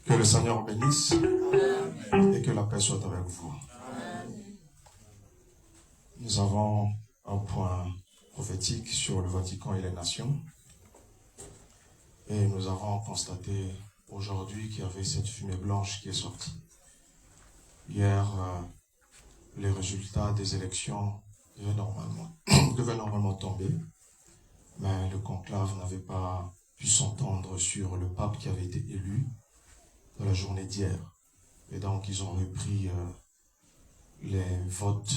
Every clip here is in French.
Que le Seigneur bénisse et que la paix soit avec vous. Nous avons un point prophétique sur le Vatican et les nations. Et nous avons constaté aujourd'hui qu'il y avait cette fumée blanche qui est sortie. Hier, les résultats des élections devaient normalement tomber, mais le conclave n'avait pas pu s'entendre sur le pape qui avait été élu dans la journée d'hier. Et donc, ils ont repris les votes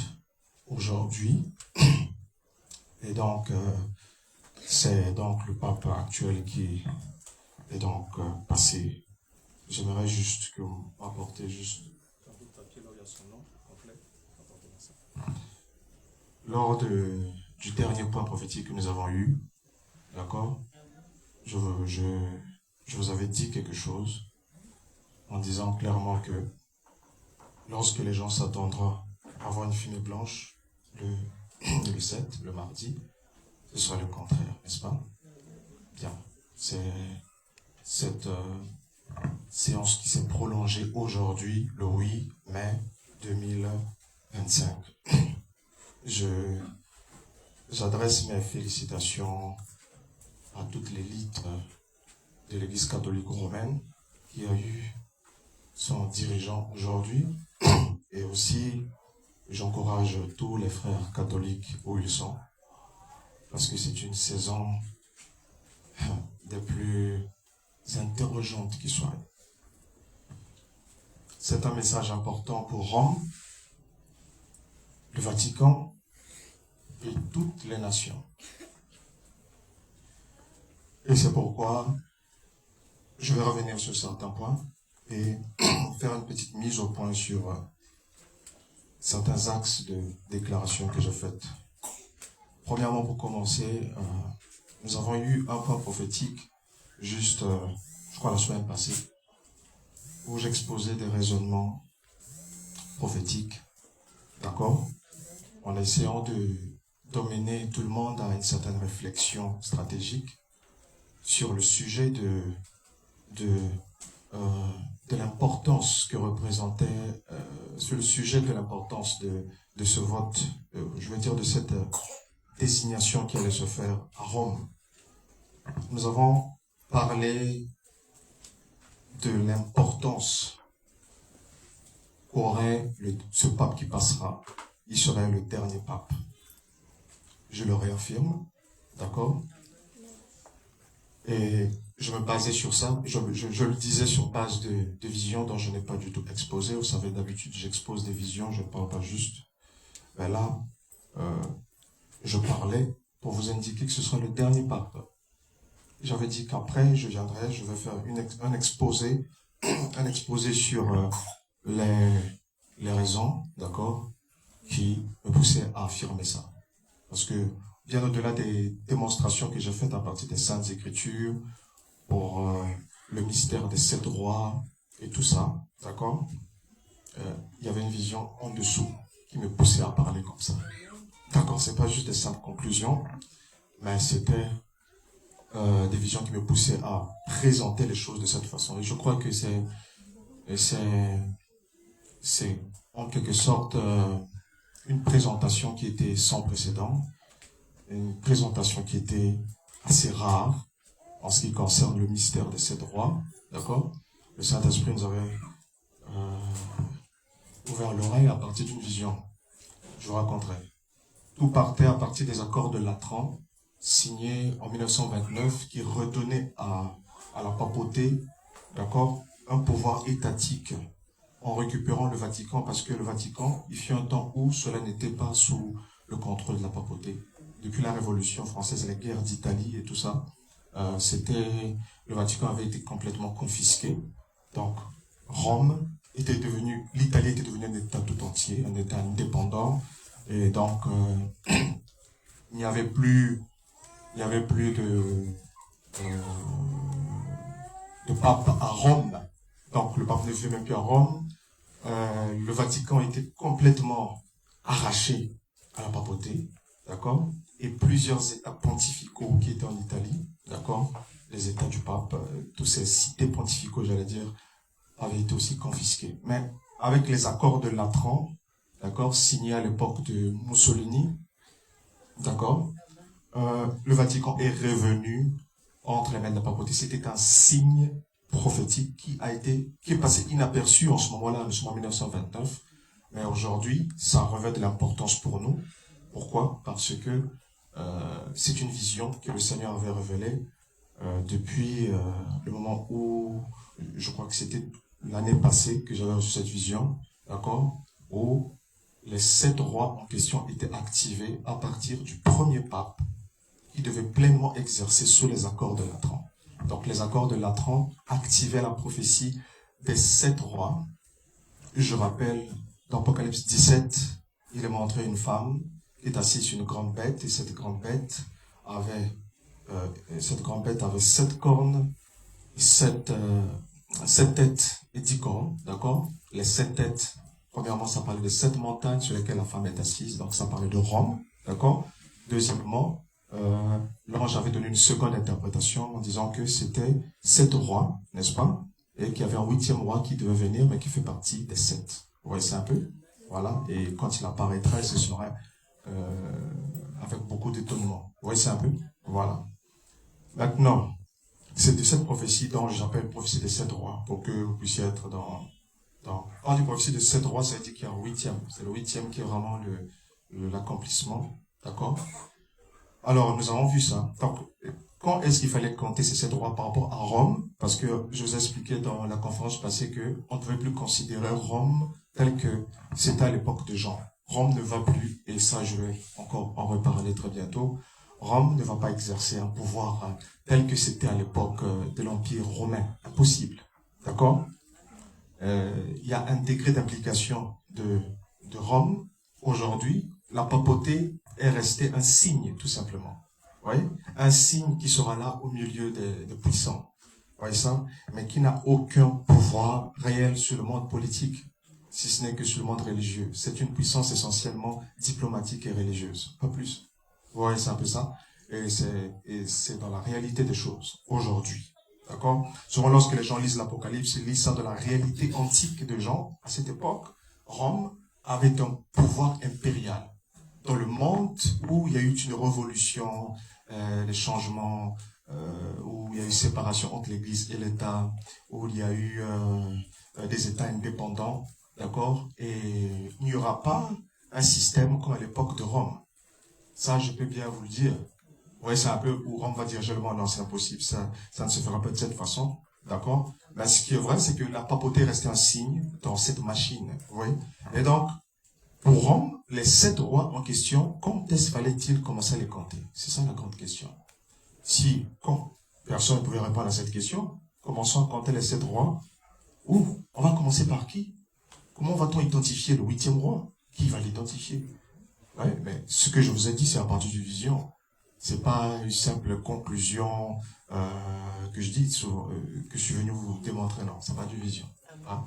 aujourd'hui. Et donc, c'est donc le pape actuel qui est donc passé. J'aimerais juste que vous m'apportez juste un bout de papier là où il y a son nom complet. Lors du dernier point prophétique que nous avons eu, d'accord, je vous avais dit quelque chose en disant clairement que lorsque les gens s'attendront à avoir une fumée blanche le 7, le mardi, ce sera le contraire, n'est-ce pas? Bien. C'est cette séance qui s'est prolongée aujourd'hui, le 8 mai 2025. J'adresse mes félicitations à toute l'élite de l'Église catholique romaine qui a eu son dirigeant aujourd'hui, et aussi j'encourage tous les frères catholiques où ils sont, parce que c'est une saison des plus interrogeantes qui soient. C'est un message important pour Rome, le Vatican et toutes les nations. Et c'est pourquoi je vais revenir sur certains points et faire une petite mise au point sur certains axes de déclaration que j'ai faites. Premièrement, pour commencer, nous avons eu un point prophétique juste, je crois, la semaine passée, où j'exposais des raisonnements prophétiques, d'accord, en essayant d'emmener tout le monde à une certaine réflexion stratégique sur le sujet de l'importance que représentait, sur le sujet de l'importance de ce vote, je veux dire de cette désignation qui allait se faire à Rome. Nous avons parlé de l'importance qu'aurait ce pape qui passera. Il serait le dernier pape. Je le réaffirme, d'accord? Et je me basais sur ça, je le disais sur base de visions dont je n'ai pas du tout exposé. Vous savez, d'habitude, j'expose des visions, je ne parle pas juste. Mais là, je parlais pour vous indiquer que ce sera le dernier pape. J'avais dit qu'après, je vais faire un exposé sur les raisons, d'accord, qui me poussaient à affirmer ça. Parce que, bien au-delà des démonstrations que j'ai faites à partir des Saintes Écritures, pour le mystère des 7 rois et tout ça, d'accord, il y avait une vision en dessous qui me poussait à parler comme ça. D'accord, c'est pas juste des simples conclusions, mais c'était des visions qui me poussaient à présenter les choses de cette façon. Et je crois que c'est en quelque sorte une présentation qui était sans précédent, une présentation qui était assez rare en ce qui concerne le mystère des 7 rois, d'accord? Le Saint-Esprit nous avait ouvert l'oreille à partir d'une vision. Je vous raconterai. Tout partait à partir des accords de Latran, signés en 1929, qui redonnaient à la papauté, d'accord, un pouvoir étatique en récupérant le Vatican, parce que le Vatican, il fut un temps où cela n'était pas sous le contrôle de la papauté. Depuis la Révolution française, les guerres d'Italie et tout ça, le Vatican avait été complètement confisqué. Donc, l'Italie était devenue un État tout entier, un État indépendant. Et donc, il n'y avait plus de pape à Rome. Donc, le pape ne vivait même plus à Rome. Le Vatican était complètement arraché à la papauté, d'accord? Et plusieurs états pontificaux qui étaient en Italie, d'accord, les états du pape, tous ces cités pontificaux, j'allais dire, avaient été aussi confisqués. Mais avec les accords de Latran, d'accord, signés à l'époque de Mussolini, d'accord, le Vatican est revenu entre les mains de la papauté. C'était un signe prophétique qui est passé inaperçu en ce moment-là, en 1929. Mais aujourd'hui, ça revêt de l'importance pour nous. Pourquoi? Parce que c'est une vision que le Seigneur avait révélée depuis le moment où, je crois que c'était l'année passée que j'avais reçu cette vision, d'accord, où les 7 rois en question étaient activés à partir du premier pape qui devait pleinement exercer sous les accords de Latran. Donc les accords de Latran activaient la prophétie des 7 rois. Je rappelle, dans Apocalypse 17, il est montré une femme qui est assise sur une grande bête, et cette grande bête avait 7 cornes, 7 têtes et 10 cornes, d'accord? Les 7 têtes, premièrement, ça parlait de 7 montagnes sur lesquelles la femme est assise, donc ça parlait de Rome, d'accord? Deuxièmement, l'ange avait donné une seconde interprétation en disant que c'était 7 rois, n'est-ce pas? Et qu'il y avait un 8e roi qui devait venir, mais qui fait partie des 7. Vous voyez ça un peu? Voilà, et quand il apparaîtrait, ce serait avec beaucoup d'étonnement. Vous voyez ça un peu? Voilà. Maintenant, c'est de cette prophétie dont j'appelle prophétie des 7 rois, pour que vous puissiez être dans... Quand on dit prophétie des 7 rois, ça veut dire qu'il y a un 8e. C'est le 8e qui est vraiment l'accomplissement. D'accord? Alors, nous avons vu ça. Donc, quand est-ce qu'il fallait compter ces 7 rois par rapport à Rome? Parce que je vous ai expliqué dans la conférence passée qu'on ne pouvait plus considérer Rome tel que c'était à l'époque de Jean. Rome ne va plus, et ça je vais encore en reparler très bientôt, Rome ne va pas exercer un pouvoir tel que c'était à l'époque de l'Empire romain. Impossible. D'accord? Il y a un degré d'application de Rome. Aujourd'hui, la papauté est restée un signe, tout simplement. Vous voyez? Un signe qui sera là au milieu des puissants. Vous voyez ça? Mais qui n'a aucun pouvoir réel sur le monde politique, si ce n'est que sur le monde religieux. C'est une puissance essentiellement diplomatique et religieuse, pas plus. Vous voyez, c'est un peu ça. Et c'est dans la réalité des choses, aujourd'hui. D'accord? Souvent, lorsque les gens lisent l'Apocalypse, ils lisent ça de la réalité antique de Jean. À cette époque, Rome avait un pouvoir impérial. Dans le monde où il y a eu une révolution, des changements, où il y a eu séparation entre l'Église et l'État, où il y a eu des États indépendants, d'accord? Et il n'y aura pas un système comme à l'époque de Rome. Ça, je peux bien vous le dire. Oui, c'est un peu où Rome va dire, non, c'est impossible, ça ne se fera pas de cette façon, d'accord? Mais ce qui est vrai, c'est que la papauté restait un signe dans cette machine, vous voyez? Et donc, pour Rome, les 7 rois en question, quand est-ce fallait-il commencer à les compter? C'est ça la grande question. Si, quand personne ne pouvait répondre à cette question, commençons à compter les 7 rois. Où? On va commencer par qui? Comment va-t-on identifier le 8e roi? Qui va l'identifier? Ouais, mais ce que je vous ai dit, c'est à partir d'une vision. C'est pas une simple conclusion que je dis, que je suis venu vous démontrer. Non, c'est pas d'une vision. Hein?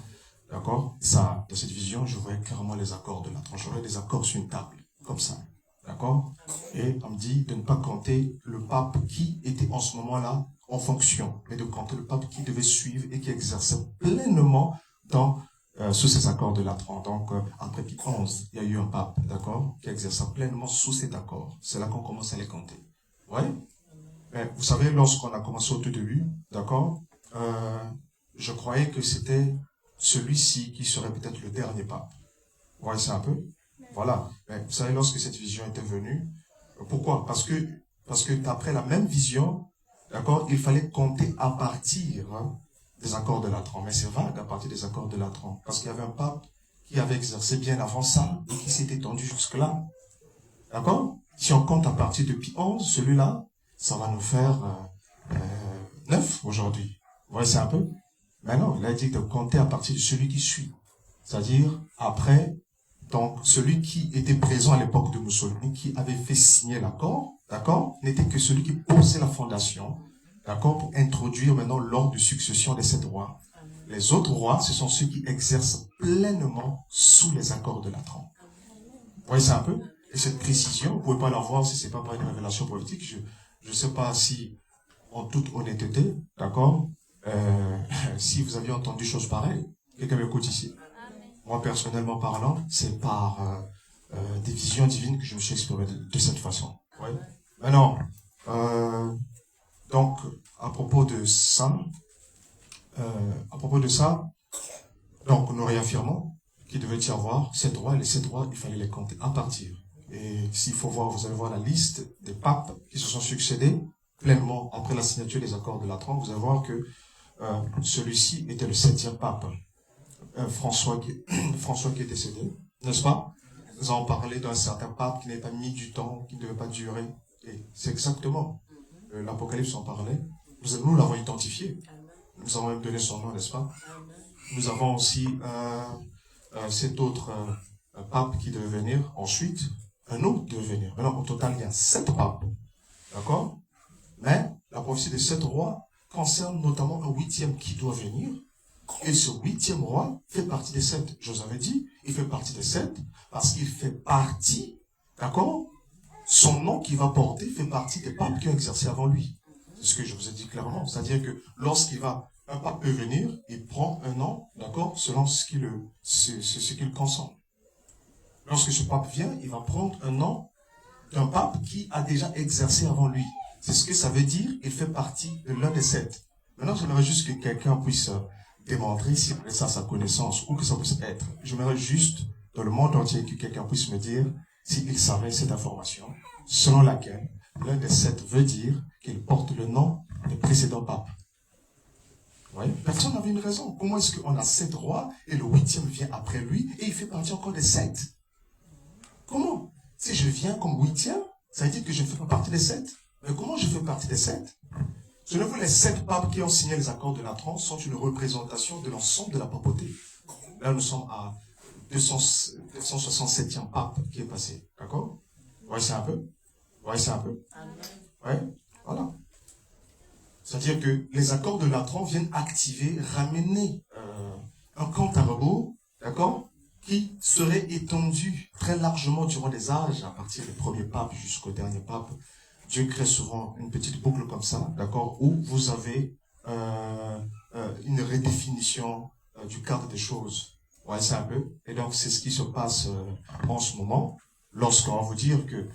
D'accord? Ça, dans cette vision, je voyais clairement les accords de la tranche. J'aurais des accords sur une table, comme ça. D'accord? Et on me dit de ne pas compter le pape qui était en ce moment-là en fonction, mais de compter le pape qui devait suivre et qui exerçait pleinement sous ces accords de Latran. Donc, après Pie XI, il y a eu un pape, d'accord, qui exerça pleinement sous cet accord. C'est là qu'on commence à les compter. Ouais? Mais vous savez, lorsqu'on a commencé au tout début, d'accord, je croyais que c'était celui-ci qui serait peut-être le dernier pape. Vous voyez ça un peu? Voilà. Mais vous savez, lorsque cette vision était venue, pourquoi? Parce que d'après la même vision, d'accord, il fallait compter à partir des accords de Latran. Mais c'est vague à partir des accords de Latran. Parce qu'il y avait un pape qui avait exercé bien avant ça et qui s'était étendu jusque-là. D'accord? Si on compte à partir de Pie XI, celui-là, ça va nous faire 9 aujourd'hui. Vous voyez, c'est un peu? Mais non, il a dit de compter à partir de celui qui suit. C'est-à-dire, après, donc, celui qui était présent à l'époque de Mussolini, qui avait fait signer l'accord, d'accord, n'était que celui qui posait la fondation, d'accord, pour introduire maintenant l'ordre de succession des 7 rois. Les autres rois, ce sont ceux qui exercent pleinement sous les accords de Latran. Vous voyez ça un peu? Et cette précision, vous ne pouvez pas la voir si ce n'est pas par une révélation politique. Je ne sais pas si en toute honnêteté, d'accord, si vous aviez entendu choses pareilles, quelqu'un m'écoute ici. Moi, personnellement parlant, c'est par des visions divines que je me suis exprimé de cette façon. Ouais. Maintenant, donc, à propos de ça, donc nous réaffirmons qu'il devait y avoir 7 rois, et les 7 rois, il fallait les compter à partir. Et s'il faut voir, vous allez voir la liste des papes qui se sont succédés pleinement après la signature des accords de Latran. Vous allez voir que celui-ci était le 7e pape, François qui est décédé, n'est-ce pas? Nous avons parlé d'un certain pape qui n'avait pas mis du temps, qui ne devait pas durer. Et c'est exactement, l'Apocalypse en parlait. Nous l'avons identifié. Nous avons même donné son nom, n'est-ce pas? Nous avons aussi cet autre pape qui devait venir ensuite. Un autre devait venir. Maintenant, au total, il y a 7 papes. D'accord? Mais la prophétie des 7 rois concerne notamment un 8e qui doit venir. Et ce 8e roi fait partie des 7. Je vous avais dit, il fait partie des 7 parce qu'il fait partie, d'accord? Son nom qu'il va porter fait partie des papes qui ont exercé avant lui. C'est ce que je vous ai dit clairement. C'est-à-dire que un pape peut venir, il prend un nom, d'accord, selon ce qu'il consent. Lorsque ce pape vient, il va prendre un nom d'un pape qui a déjà exercé avant lui. C'est ce que ça veut dire, il fait partie de l'un des 7. Maintenant, j'aimerais juste que quelqu'un puisse démontrer si ça a sa connaissance ou que ça puisse être. J'aimerais juste, dans le monde entier, que quelqu'un puisse me dire s'il savait cette information, selon laquelle l'un des 7 veut dire qu'il porte le nom des précédents papes. Ouais. Personne n'avait une raison. Comment est-ce qu'on a 7 rois et le 8e vient après lui et il fait partie encore des 7? Comment? Si je viens comme 8e, ça veut dire que je ne fais pas partie des 7. Mais comment je fais partie des 7? Souvenez-vous, les 7 papes qui ont signé les accords de Latran sont une représentation de l'ensemble de la papauté. Là, nous sommes à 267e pape qui est passé. D'accord? Voyez un peu? Voyez un peu? Ouais, voilà. C'est-à-dire que les accords de Latran viennent activer, ramener un compte à rebours, d'accord, qui serait étendu très largement durant les âges, à partir des premiers papes jusqu'au dernier pape. Dieu crée souvent une petite boucle comme ça, d'accord, où vous avez une redéfinition du cadre des choses. Ouais, c'est un peu. Et donc, c'est ce qui se passe en ce moment, lorsqu'on va vous dire que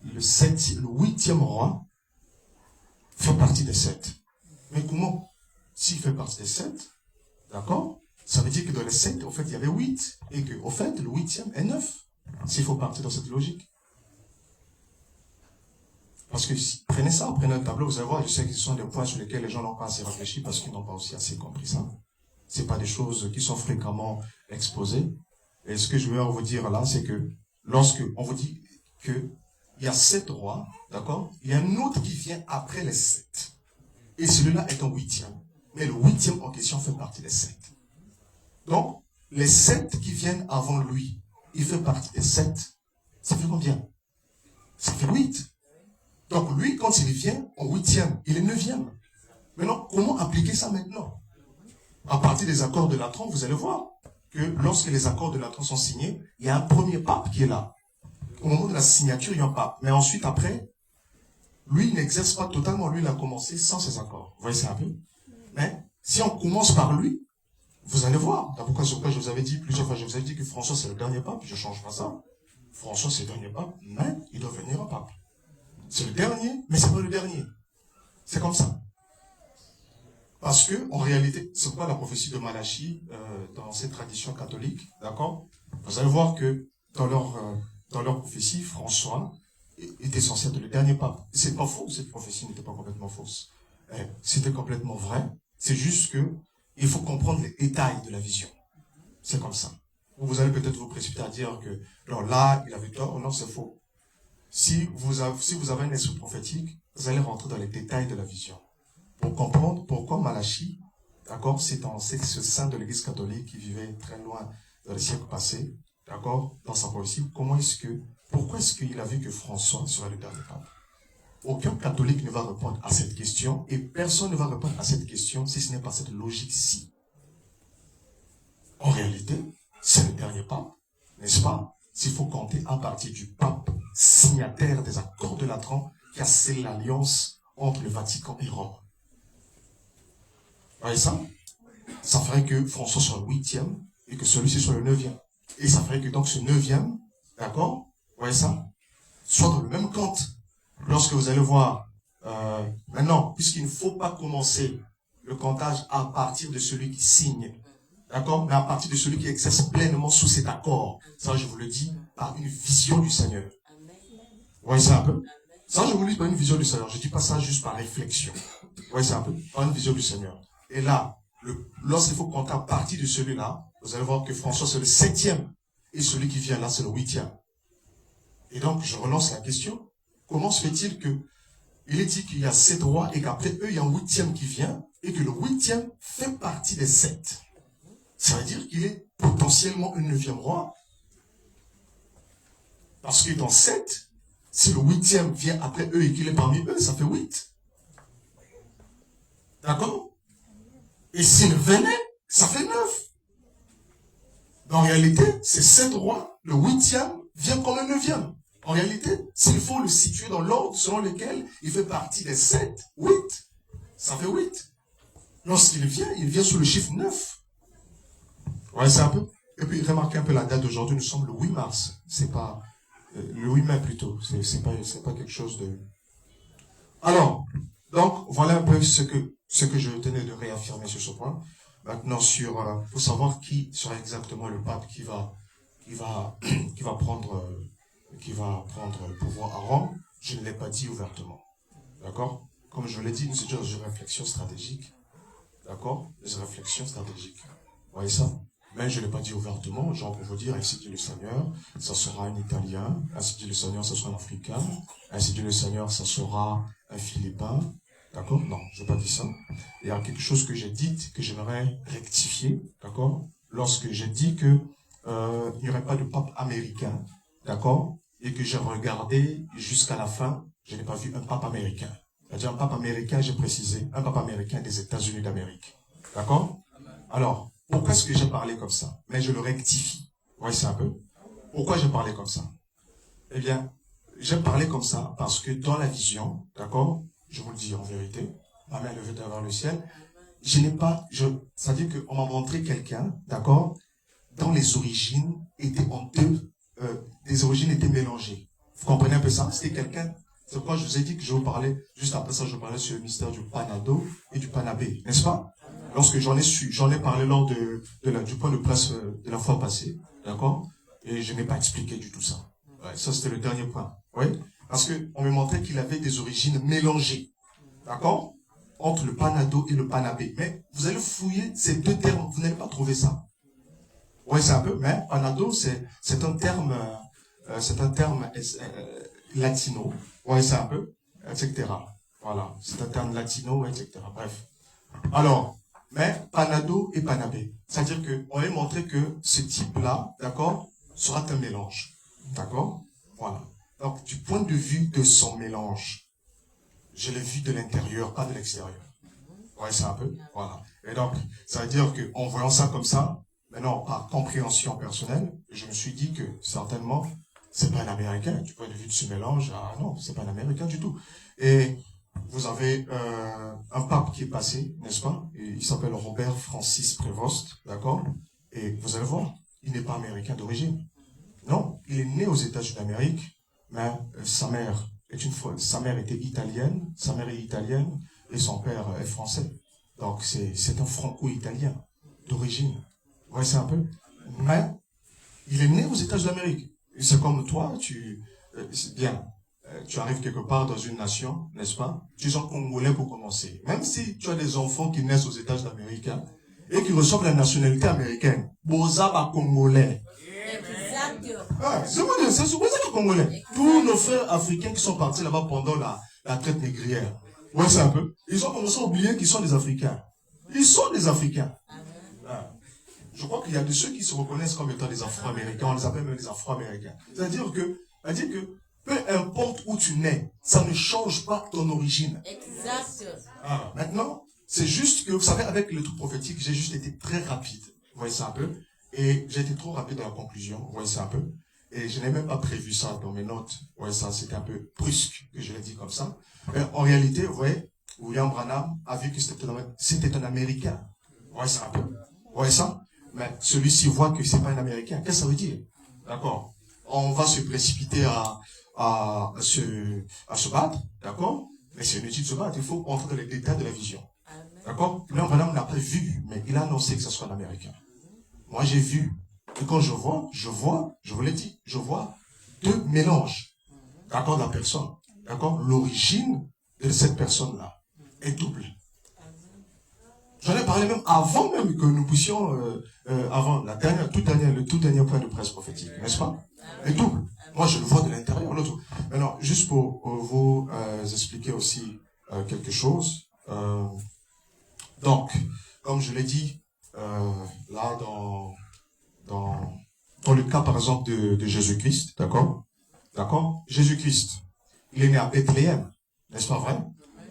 le 8e roi fait partie des 7. Mais comment? S'il fait partie des 7, d'accord, ça veut dire que dans les 7, au fait, il y avait 8. Et que, au fait, le 8e est 9. S'il faut partir dans cette logique. Parce que, prenez ça, prenez un tableau, vous allez voir, je sais que ce sont des points sur lesquels les gens n'ont pas assez réfléchi parce qu'ils n'ont pas aussi assez compris ça. Ce n'est pas des choses qui sont fréquemment exposées. Et ce que je veux vous dire là, c'est que lorsque on vous dit que il y a 7 rois, d'accord, il y a un autre qui vient après les 7. Et celui-là est un 8e. Mais le 8e en question fait partie des 7. Donc, les 7 qui viennent avant lui, il fait partie des 7. Ça fait combien? Ça fait 8. Donc, lui, quand il vient en 8e, il est 9e. Maintenant, comment appliquer ça maintenant? À partir des accords de Latran, vous allez voir que lorsque les accords de Latran sont signés, il y a un premier pape qui est là. Au moment de la signature, il y a un pape. Mais ensuite, après, lui, il n'exerce pas totalement. Lui, il a commencé sans ses accords. Vous voyez, c'est un peu. Mais si on commence par lui, vous allez voir. Pourquoi je vous avais dit plusieurs fois, je vous avais dit que François, c'est le dernier pape. Je ne change pas ça. François, c'est le dernier pape, mais il doit venir un pape. C'est le dernier, mais c'est pas le dernier. C'est comme ça. Parce que, en réalité, c'est quoi la prophétie de Malachie dans ces traditions catholiques, d'accord? Vous allez voir que dans leur prophétie, François était censé être le dernier pape. C'est pas faux, cette prophétie n'était pas complètement fausse. C'était complètement vrai. C'est juste que il faut comprendre les détails de la vision. C'est comme ça. Vous allez peut-être vous précipiter à dire que alors là, il avait tort. Non, c'est faux. Si vous avez un esprit prophétique, vous allez rentrer dans les détails de la vision. Pour comprendre pourquoi Malachie, d'accord, c'est ce saint de l'Église catholique qui vivait très loin dans les siècles passés, d'accord, dans sa prophétie, pourquoi est-ce qu'il a vu que François serait le dernier pape? Aucun catholique ne va répondre à cette question et personne ne va répondre à cette question si ce n'est pas cette logique-ci. En réalité, c'est le dernier pape, n'est-ce pas? S'il faut compter à partir du pape signataire des accords de Latran qui a scellé l'alliance entre le Vatican et Rome. Vous voyez ça? Ça ferait que François soit le 8e et que celui-ci soit le 9e. Et ça ferait que donc ce 9e, d'accord? Vous voyez ça? Soit dans le même compte. Lorsque vous allez voir, maintenant, puisqu'il ne faut pas commencer le comptage à partir de celui qui signe, d'accord? Mais à partir de celui qui exerce pleinement sous cet accord. Ça, je vous le dis par une vision du Seigneur. Vous voyez ça un peu? Ça, je vous le dis par une vision du Seigneur. Je ne dis pas ça juste par réflexion. Vous voyez ça un peu? Par une vision du Seigneur. Et là, lorsqu'il faut compter à partir de celui-là, vous allez voir que François, c'est le 7e. Et celui qui vient là, c'est le 8e. Et donc, je relance la question. Comment se fait-il que il est dit qu'il y a 7 rois et qu'après eux, il y a un 8e qui vient et que le 8e fait partie des 7? Ça veut dire qu'il est potentiellement un 9e roi. Parce que dans 7, si le 8e vient après eux et qu'il est parmi eux, ça fait 8. D'accord? Et s'il venait, ça fait 9. En réalité, c'est 7 rois. Le 8e vient comme un 9e. En réalité, s'il faut le situer dans l'ordre selon lequel il fait partie des 7, 8, ça fait 8. Lorsqu'il vient, il vient sous le chiffre 9. Ouais, c'est un peu. Et puis, remarquez un peu la date d'aujourd'hui, nous sommes le 8 mars. C'est pas, le 8 mai plutôt. C'est pas quelque chose de... Alors, donc, voilà un peu ce que je tenais de réaffirmer sur ce point. Maintenant, pour savoir qui sera exactement le pape qui va prendre le pouvoir à Rome, je ne l'ai pas dit ouvertement. D'accord? Comme je l'ai dit, nous étions dans une réflexion stratégique. D'accord? Des réflexions stratégiques. Vous voyez ça? Mais je ne l'ai pas dit ouvertement, genre pour vous dire, ainsi dit le Seigneur, ça sera un Italien, ainsi dit le Seigneur, ça sera un Africain, ainsi dit le Seigneur, ça sera un Philippin. D'accord? Non, je n'ai pas dit ça. Il y a quelque chose que j'ai dit, que j'aimerais rectifier. D'accord? Lorsque j'ai dit que il n'y aurait pas de pape américain. D'accord? Et que j'ai regardé jusqu'à la fin, je n'ai pas vu un pape américain. C'est-à-dire un pape américain, j'ai précisé, un pape américain des États-Unis d'Amérique. D'accord? Alors, pourquoi est-ce que j'ai parlé comme ça? Mais je le rectifie. Vous voyez ça un peu? Pourquoi j'ai parlé comme ça? Eh bien, j'ai parlé comme ça parce que dans la vision, d'accord, je vous le dis en vérité, ma main levée devant le ciel, c'est-à-dire qu'on m'a montré quelqu'un, d'accord, dont les origines étaient les origines étaient mélangées. Vous comprenez un peu ça? C'était quelqu'un, c'est pourquoi je vous ai dit que je vous parlais, juste après ça, je parlais sur le mystère du Panado et du Panabé, n'est-ce pas? Lorsque j'en ai parlé lors du point de presse de la fois passée, d'accord? Et je n'ai pas expliqué du tout ça. Ouais, ça, c'était le dernier point. Oui? Parce qu'on me montrait qu'il avait des origines mélangées. D'accord? Entre le Panado et le Panabé. Mais vous allez fouiller ces deux termes, vous n'allez pas trouver ça. Oui, c'est un peu, mais Panado, c'est un terme latino. Oui, c'est un peu, etc. Voilà, c'est un terme latino, etc. Bref. Alors, mais Panado et Panabé. C'est-à-dire qu'on va montrer que ce type-là, d'accord, sera un mélange. D'accord? Voilà. Donc, du point de vue de son mélange, je l'ai vu de l'intérieur, pas de l'extérieur. Ouais, c'est un peu. Voilà. Et donc, ça veut dire qu'en voyant ça comme ça, maintenant, par compréhension personnelle, je me suis dit que certainement, c'est pas un Américain. Du point de vue de ce mélange, ah non, c'est pas un Américain du tout. Et vous avez un pape qui est passé, n'est-ce pas? Et il s'appelle Robert Francis Prévost, d'accord? Et vous allez voir, il n'est pas américain d'origine. Non, il est né aux États-Unis d'Amérique, mais sa mère était italienne, sa mère est italienne et son père est français. Donc c'est un franco-italien d'origine. Vous voyez, c'est un peu. Mais il est né aux États-Unis d'Amérique. C'est comme toi, c'est bien. Tu arrives quelque part dans une nation, n'est-ce pas? Tu es un Congolais pour commencer. Même si tu as des enfants qui naissent aux États-Unis d'Amérique et qui reçoivent la nationalité américaine, Bozaba Congolais. C'est souvent ça les Congolais. Tous nos frères africains qui sont partis là-bas pendant la traite négrière. Ouais, c'est un peu. Ils ont commencé à oublier qu'ils sont des Africains. Ils sont des Africains. Je crois qu'il y a de ceux qui se reconnaissent comme étant des Afro-Américains. On les appelle même des Afro-Américains. C'est-à-dire que peu importe où tu nais, ça ne change pas ton origine. Exact. Maintenant, c'est juste que, vous savez, avec le truc prophétique, j'ai juste été très rapide. Vous voyez ça un peu? Et j'ai été trop rapide dans la conclusion. Vous voyez ça un peu? et je n'ai même pas prévu ça dans mes notes. Ouais, ça, c'était un peu brusque que je l'ai dit comme ça. Mais en réalité, vous voyez, William Branham a vu que c'était un Américain. Ouais, ça un peu. Ouais, ça. Mais celui-ci voit que c'est pas un Américain. Qu'est-ce que ça veut dire? D'accord? On va se précipiter à se battre, d'accord? Mais c'est inutile de se battre. Il faut entrer dans les détails de la vision. D'accord? William Branham n'a pas vu, mais il a annoncé que ce soit un Américain. Moi, j'ai vu. Et quand je vois, je vous l'ai dit, je vois deux mélanges. D'accord, de la personne. D'accord? L'origine de cette personne-là est double. J'en ai parlé même avant même que nous puissions, avant le tout dernier point de presse prophétique, n'est-ce pas? Est double. Moi, je le vois de l'intérieur. Maintenant, juste pour vous expliquer aussi quelque chose. Donc, comme je l'ai dit, là, dans le cas, par exemple, de Jésus-Christ, d'accord? D'accord? Jésus-Christ, il est né à Bethléem, n'est-ce pas vrai?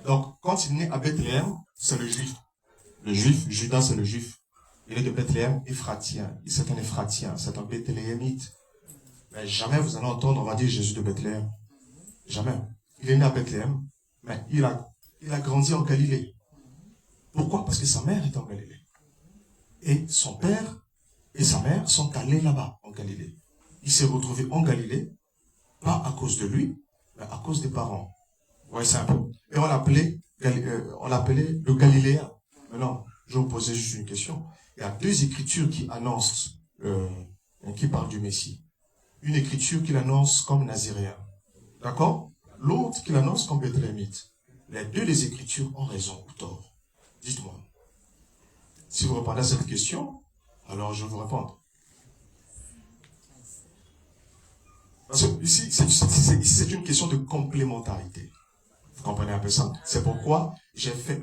Donc, quand il est né à Bethléem, c'est le juif. Le juif, Judas, c'est le juif. Il est de Bethléem, Éphratien. C'est un Éphratien, c'est un Bethléemite. Mais jamais vous allez entendre, on va dire, Jésus de Bethléem. Jamais. Il est né à Bethléem, mais il a grandi en Galilée. Pourquoi? Parce que sa mère est en Galilée. Et son père et sa mère sont allés là-bas, en Galilée. Il s'est retrouvé en Galilée, pas à cause de lui, mais à cause des parents. Vous voyez, c'est un peu. Et on l'appelait le Galiléen. Maintenant, je vais vous poser juste une question. Il y a deux écritures qui annoncent, qui parlent du Messie. Une écriture qui l'annonce comme Naziréen. D'accord? L'autre qui l'annonce comme Bethléemite. Les deux des écritures ont raison ou tort. Dites-moi. Si vous répondez à cette question, alors je vais vous répondre. Parce que ici, c'est une question de complémentarité. Vous comprenez un peu ça? C'est pourquoi j'ai fait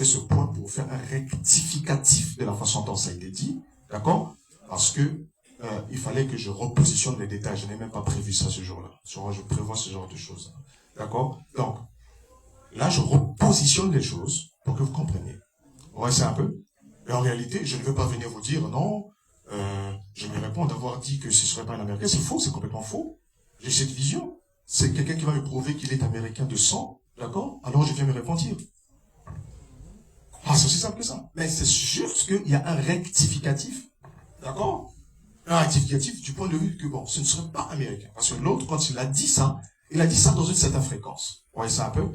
ce point pour faire un rectificatif de la façon dont ça a été dit. D'accord? Parce que il fallait que je repositionne les détails. Je n'ai même pas prévu ça ce jour-là. Je prévois ce genre de choses. D'accord? Donc, là, je repositionne les choses pour que vous compreniez. Ouais, c'est un peu. Et en réalité, je ne veux pas venir vous dire non. Je me réponds d'avoir dit que ce ne serait pas un Américain. C'est faux, c'est complètement faux. J'ai cette vision. C'est quelqu'un qui va me prouver qu'il est Américain de sang. D'accord? Alors je viens me repentir. Ah, c'est aussi simple que ça. Mais c'est juste qu'il y a un rectificatif. D'accord? Un rectificatif du point de vue que bon, ce ne serait pas américain. Parce que l'autre, quand il a dit ça dans une certaine fréquence. Vous voyez ça un peu?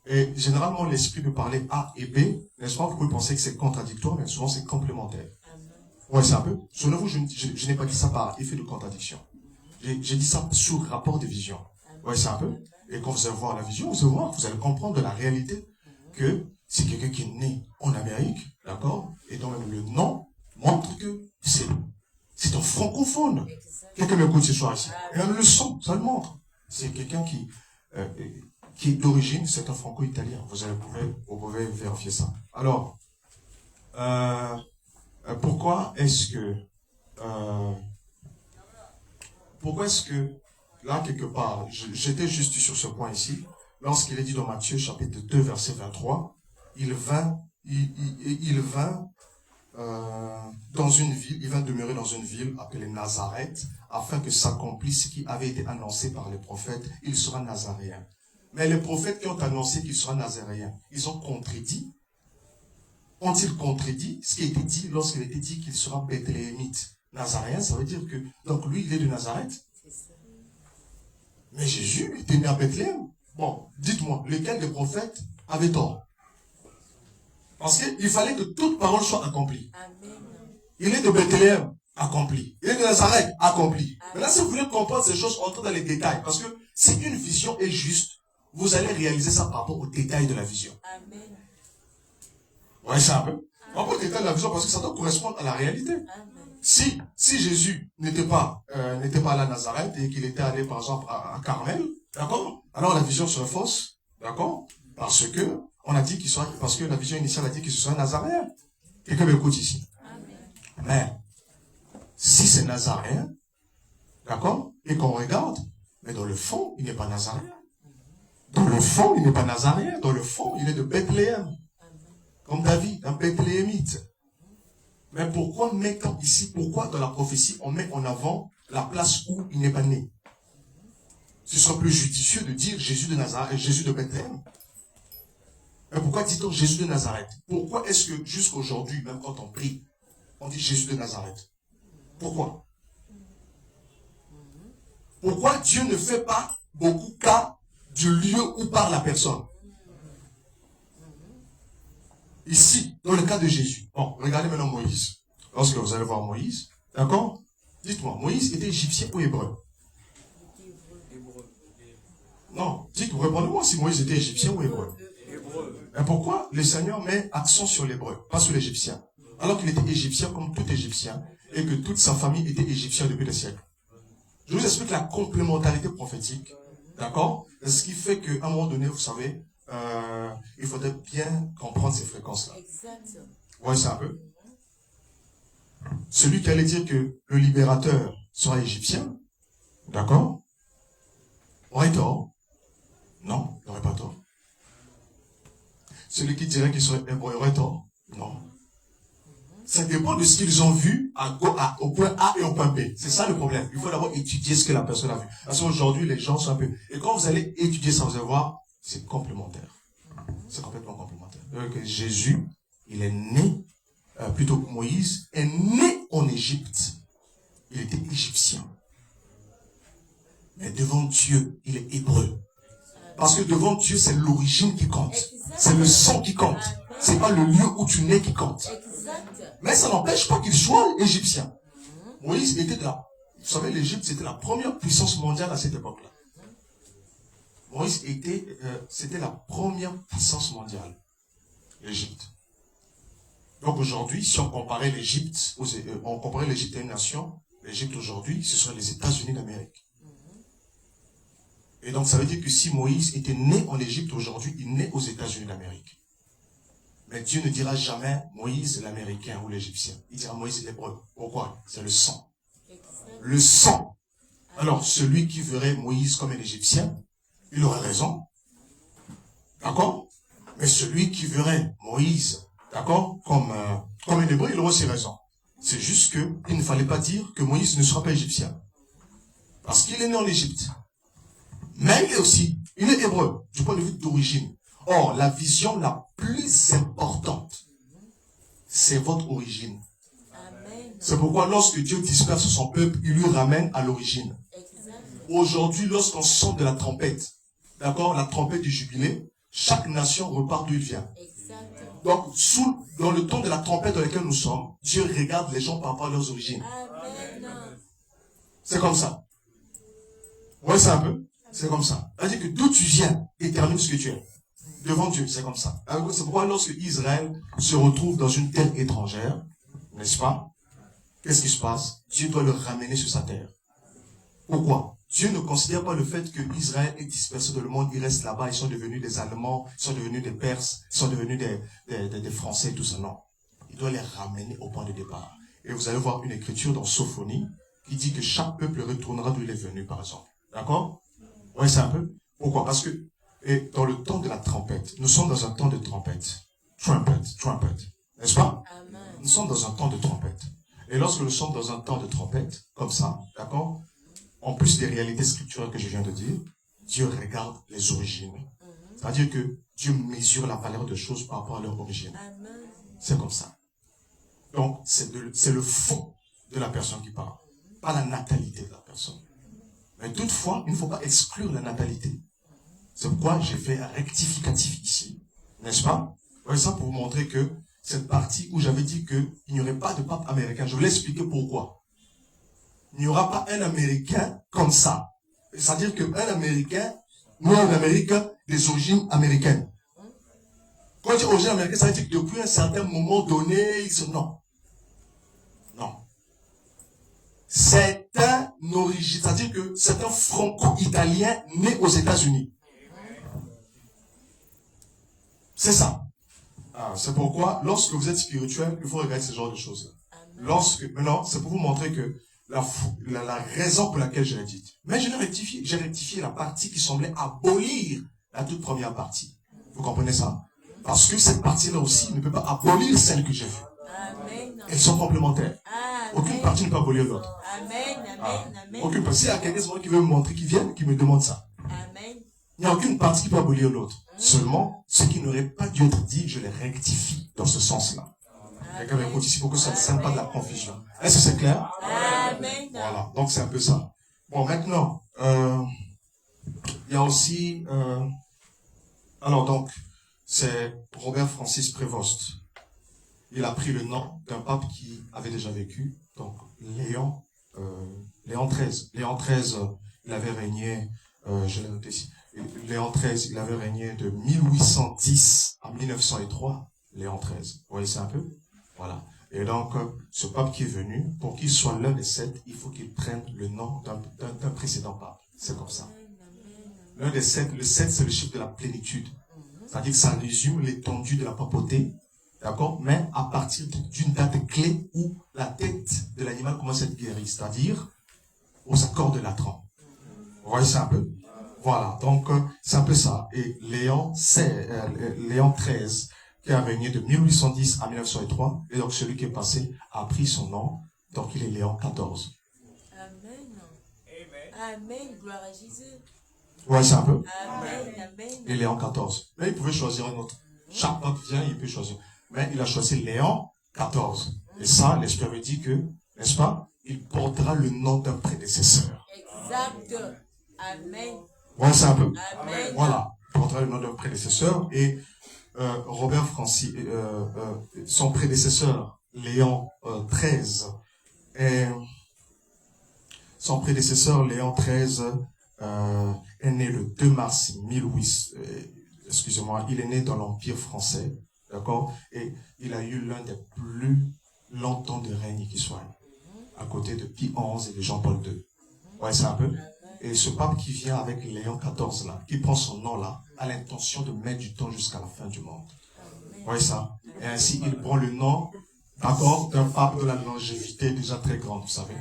Et généralement, l'esprit peut parler A et B. N'est-ce pas? Vous pouvez penser que c'est contradictoire, mais souvent c'est complémentaire. Vous voyez ça un peu? Selon vous, je n'ai pas dit ça par effet de contradiction. J'ai dit ça sous rapport de vision. Vous voyez ça un peu? Et quand vous allez voir la vision, vous allez comprendre de la réalité que c'est quelqu'un qui est né en Amérique, d'accord? Et dont même le nom montre que c'est un francophone. Quelqu'un m'écoute ce soir ici. Et même le son, ça le montre. C'est quelqu'un qui est d'origine, c'est un franco-italien. Vous pouvez vérifier ça. Alors, pourquoi est-ce que là, quelque part, j'étais juste sur ce point ici, lorsqu'il est dit dans Matthieu, chapitre 2, verset 23, il vint demeurer dans une ville appelée Nazareth, afin que s'accomplisse ce qui avait été annoncé par les prophètes, il sera nazaréen. Mais les prophètes qui ont annoncé qu'il sera nazaréen, ils ont contredit. Ont-ils contredit ce qui a été dit lorsqu'il a été dit qu'il sera bethléemite? Nazaréen, ça veut dire que, donc lui, il est de Nazareth. Mais Jésus était né à Bethléem. Bon, dites-moi, lequel des prophètes avait tort? Parce qu'il fallait que toute parole soit accomplie. Amen. Il est de Bethléem, accompli. Il est de Nazareth, accompli. Mais là, si vous voulez comprendre ces choses, entrez dans les détails. Parce que si une vision est juste, vous allez réaliser ça par rapport aux détails de la vision. Amen. Ouais, c'est un peu. Par rapport aux détails de la vision, parce que ça doit correspondre à la réalité. Amen. Si Jésus n'était pas à la Nazareth et qu'il était allé, par exemple, à Carmel, d'accord? Alors la vision serait fausse, d'accord? Parce que la vision initiale a dit qu'il serait nazaréen. Quelqu'un m'écoute ici. Amen. Mais, si c'est nazaréen, d'accord? Et qu'on regarde, mais dans le fond, il n'est pas nazaréen. Dans le fond, il n'est pas nazaréen. Dans le fond, il est de Bethléem. Comme David, un Bethléemite. Mais pourquoi maintenant ici, pourquoi dans la prophétie, on met en avant la place où il n'est pas né? Ce serait plus judicieux de dire Jésus de Nazareth, Jésus de Bethléem. Mais pourquoi dit-on Jésus de Nazareth? Pourquoi est-ce que jusqu'à aujourd'hui, même quand on prie, on dit Jésus de Nazareth? Pourquoi? Pourquoi Dieu ne fait pas beaucoup cas du lieu où parle la personne? Ici, dans le cas de Jésus. Bon, regardez maintenant Moïse. Lorsque vous allez voir Moïse, d'accord? Dites-moi, Moïse était égyptien ou hébreu? Non, dites-moi, répondez-moi si Moïse était égyptien ou hébreu. Et pourquoi le Seigneur met accent sur l'hébreu, pas sur l'égyptien? Alors qu'il était égyptien comme tout égyptien, et que toute sa famille était égyptienne depuis des siècles. Je vous explique la complémentarité prophétique, d'accord? Ce qui fait qu'à un moment donné, vous savez, il faudrait bien comprendre ces fréquences-là. Vous voyez ça un peu? Celui qui allait dire que le libérateur sera égyptien, d'accord? Aurait tort? Non, il n'aurait pas tort. Celui qui dirait qu'il serait hébreu aurait tort? Non. Ça dépend de ce qu'ils ont vu au point A et au point B. C'est ça le problème. Il faut d'abord étudier ce que la personne a vu. Parce qu'aujourd'hui, les gens sont un peu... Et quand vous allez étudier ça, vous allez voir, c'est complémentaire. C'est complètement complémentaire. Donc, Jésus, il est né, plutôt que Moïse, est né en Égypte. Il était égyptien. Mais devant Dieu, il est hébreu. Parce que devant Dieu, c'est l'origine qui compte. C'est le sang qui compte. C'est pas le lieu où tu nais qui compte. Mais ça n'empêche pas qu'il soit égyptien. Moïse était de la... Vous savez, l'Égypte, c'était la première puissance mondiale à cette époque-là. Moïse était... c'était la première puissance mondiale. L'Égypte. Donc aujourd'hui, si on comparait l'Égypte, on comparait l'Égypte à une nation, l'Égypte aujourd'hui, ce sont les États-Unis d'Amérique. Et donc ça veut dire que si Moïse était né en Égypte aujourd'hui, il naît aux États-Unis d'Amérique. Mais Dieu ne dira jamais Moïse l'Américain ou l'Égyptien. Il dira Moïse l'Hébreu. Pourquoi? C'est le sang. Le sang. Alors celui qui verrait Moïse comme un Égyptien, il aurait raison. D'accord? Mais celui qui verrait Moïse, d'accord, comme un Hébreu, il aurait aussi raison. C'est juste qu'il ne fallait pas dire que Moïse ne sera pas égyptien. Parce qu'il est né en Égypte. Mais il est hébreu, du point de vue d'origine. Or, la vision la plus importante, c'est votre origine. C'est pourquoi lorsque Dieu disperse son peuple, il lui ramène à l'origine. Aujourd'hui, lorsqu'on sonne de la trompette, d'accord, la trompette du jubilé, chaque nation repart d'où il vient. Donc, dans le temps de la trompette dans lequel nous sommes, Dieu regarde les gens par rapport à leurs origines. C'est comme ça. Vous voyez ça un peu? C'est comme ça. C'est-à-dire que d'où tu viens détermine ce que tu es. Devant Dieu, c'est comme ça. C'est pourquoi lorsque Israël se retrouve dans une terre étrangère, n'est-ce pas? Qu'est-ce qui se passe? Dieu doit le ramener sur sa terre. Pourquoi? Dieu ne considère pas le fait que Israël est dispersé dans le monde, ils restent là-bas, ils sont devenus des Allemands, ils sont devenus des Perses, ils sont devenus des Français, tout ça. Non. Il doit les ramener au point de départ. Et vous allez voir une écriture dans Sophonie qui dit que chaque peuple retournera d'où il est venu, par exemple. D'accord? Oui, c'est un peu. Pourquoi? Parce que et dans le temps de la trompette, nous sommes dans un temps de trompette. Trumpet. N'est-ce pas? Amen. Nous sommes dans un temps de trompette. Et lorsque nous sommes dans un temps de trompette, comme ça, d'accord? En plus des réalités scripturales que je viens de dire, Dieu regarde les origines. C'est-à-dire que Dieu mesure la valeur des choses par rapport à leur origine. C'est comme ça. Donc, c'est le fond de la personne qui parle, pas la natalité de la personne. Mais toutefois, il ne faut pas exclure la natalité. C'est pourquoi j'ai fait un rectificatif ici. N'est-ce pas? C'est ça pour vous montrer que cette partie où j'avais dit qu'il n'y aurait pas de pape américain, je vais l'expliquer pourquoi. Il n'y aura pas un Américain comme ça. C'est-à-dire qu'un Américain, nous en Amérique, des origines américaines. Quand je dis origine américaine, ça veut dire que depuis un certain moment donné, ils sont... Non. C'est un origine, c'est-à-dire que c'est un franco-italien né aux États-Unis. C'est ça. C'est pourquoi, lorsque vous êtes spirituel, il faut regarder ce genre de choses. Maintenant, c'est pour vous montrer que la raison pour laquelle je l'ai dit. Mais j'ai rectifié la partie qui semblait abolir la toute première partie. Vous comprenez ça? Parce que cette partie-là aussi ne peut pas abolir celle que j'ai vue. Elles sont complémentaires. Aucune partie ne peut abolir l'autre. Amen, amen, amen. Aucune partie. S'il y a quelqu'un qui veut me montrer, qui vienne, qui me demande ça. Amen. Il n'y a aucune partie qui peut abolir l'autre. Seulement, ce qui n'aurait pas dû être dit, je les rectifie dans ce sens-là. Quelqu'un m'écoute ici pour que ça ne sème pas de la confusion. Est-ce que c'est clair? Amen. Voilà, donc c'est un peu ça. Bon, maintenant, il y a aussi... alors donc, c'est Robert Francis Prévost. Il a pris le nom d'un pape qui avait déjà vécu, donc Léon XIII. Léon XIII, il avait régné, je l'ai noté ici, Léon XIII, il avait régné de 1810 à 1903, Léon XIII. Vous voyez ça un peu? Voilà. Et donc, ce pape qui est venu, pour qu'il soit l'un des 7, il faut qu'il prenne le nom d'un précédent pape. C'est comme ça. L'un des 7, le 7, c'est le chiffre de la plénitude. C'est-à-dire que ça résume l'étendue de la papauté, d'accord? Mais à partir d'une date clé où la tête de l'animal commence à être guérie, c'est-à-dire aux accords de Latran. Vous voyez ça un peu? Voilà, donc c'est un peu ça. Et Léon XIII, qui a régné de 1810 à 1903, et donc celui qui est passé a pris son nom, donc il est Léon XIV. Amen. Amen, gloire à Jésus. Vous voyez ça un peu? Amen, amen. Et Léon XIV. Mais il pouvait choisir un autre. Chaque pape vient, il peut choisir. Mais il a choisi Léon XIV. Et ça, l'Esprit avait dit que, n'est-ce pas, il portera le nom d'un prédécesseur. Exact. Amen. Voilà, c'est un peu. Amen. Voilà, il portera le nom d'un prédécesseur. Et Robert Francis, son prédécesseur, Léon XIII, son prédécesseur, Léon XIII, est né le 2 mars 1800. Excusez-moi, il est né dans l'Empire français. D'accord? Et il a eu l'un des plus longs temps de règne qui soit, à côté de Pie XI et de Jean-Paul II. Ouais, c'est un peu. Et ce pape qui vient avec Léon XIV là, qui prend son nom là, a l'intention de mettre du temps jusqu'à la fin du monde. Ouais, ça. Et ainsi, il prend le nom, d'accord, d'un pape de la longévité déjà très grande, vous savez.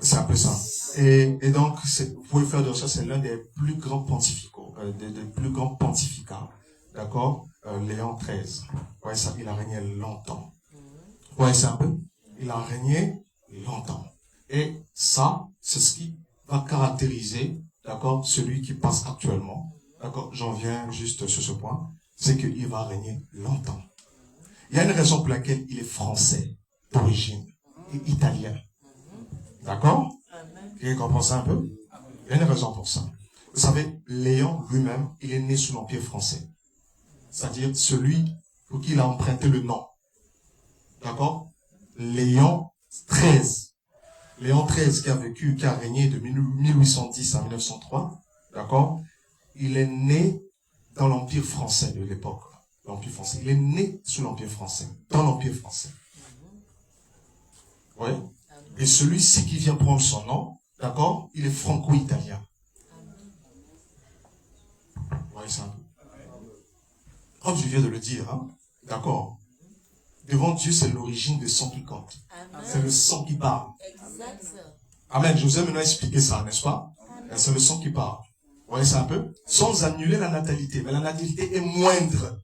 C'est un peu ça. Et donc, vous pouvez faire de ça, c'est l'un des plus grands pontificaux, des plus grands pontificats. D'accord? Léon XIII. Ouais, ça, il a régné longtemps. Ouais, c'est un peu. Il a régné longtemps. Et ça, c'est ce qui va caractériser, d'accord, celui qui passe actuellement. D'accord? J'en viens juste sur ce point. C'est qu'il va régner longtemps. Il y a une raison pour laquelle il est français d'origine et italien. D'accord? Vous comprenez ça un peu? Il y a une raison pour ça. Vous savez, Léon lui-même, il est né sous l'Empire français. C'est-à-dire celui pour qui il a emprunté le nom. D'accord? Léon XIII. Léon XIII qui a régné de 1810 à 1903. D'accord? Il est né dans l'Empire français de l'époque. L'Empire français. Il est né sous l'Empire français. Dans l'Empire français. Oui. Et celui-ci qui vient prendre son nom, d'accord? Il est franco-italien. Oui, c'est un peu. Comme je viens de le dire, hein? D'accord? Devant Dieu, c'est l'origine de sang qui compte. C'est le sang qui parle. Amen. Je vous ai maintenant expliqué ça, n'est-ce pas? C'est le sang qui parle. Vous voyez ça un peu? Sans annuler la natalité. Mais la natalité est moindre.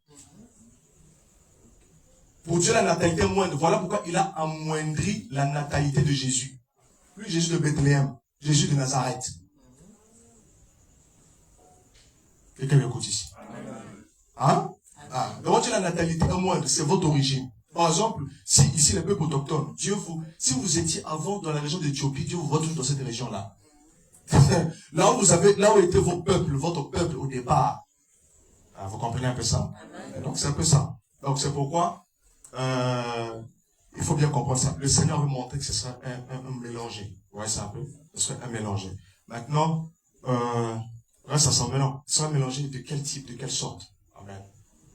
Pour Dieu, la natalité est moindre. Voilà pourquoi il a amoindri la natalité de Jésus. Plus Jésus de Bethléem, Jésus de Nazareth. Quelqu'un m'écoute ici. Hein? Ah, devant Dieu, la natalité est moindre. C'est votre origine. Par exemple, si ici les peuples autochtones, si vous étiez avant dans la région d'Éthiopie, Dieu vous voit toujours dans cette région-là. Là où était votre peuple au départ. Ah, vous comprenez un peu ça? Et donc c'est un peu ça. Donc c'est pourquoi il faut bien comprendre ça. Le Seigneur veut montrer que ce sera un mélangé. Ouais, c'est un peu. Ce serait un mélangé. Maintenant, ça sera mélange. Ce sera un mélangé de quel type, de quelle sorte? Amen.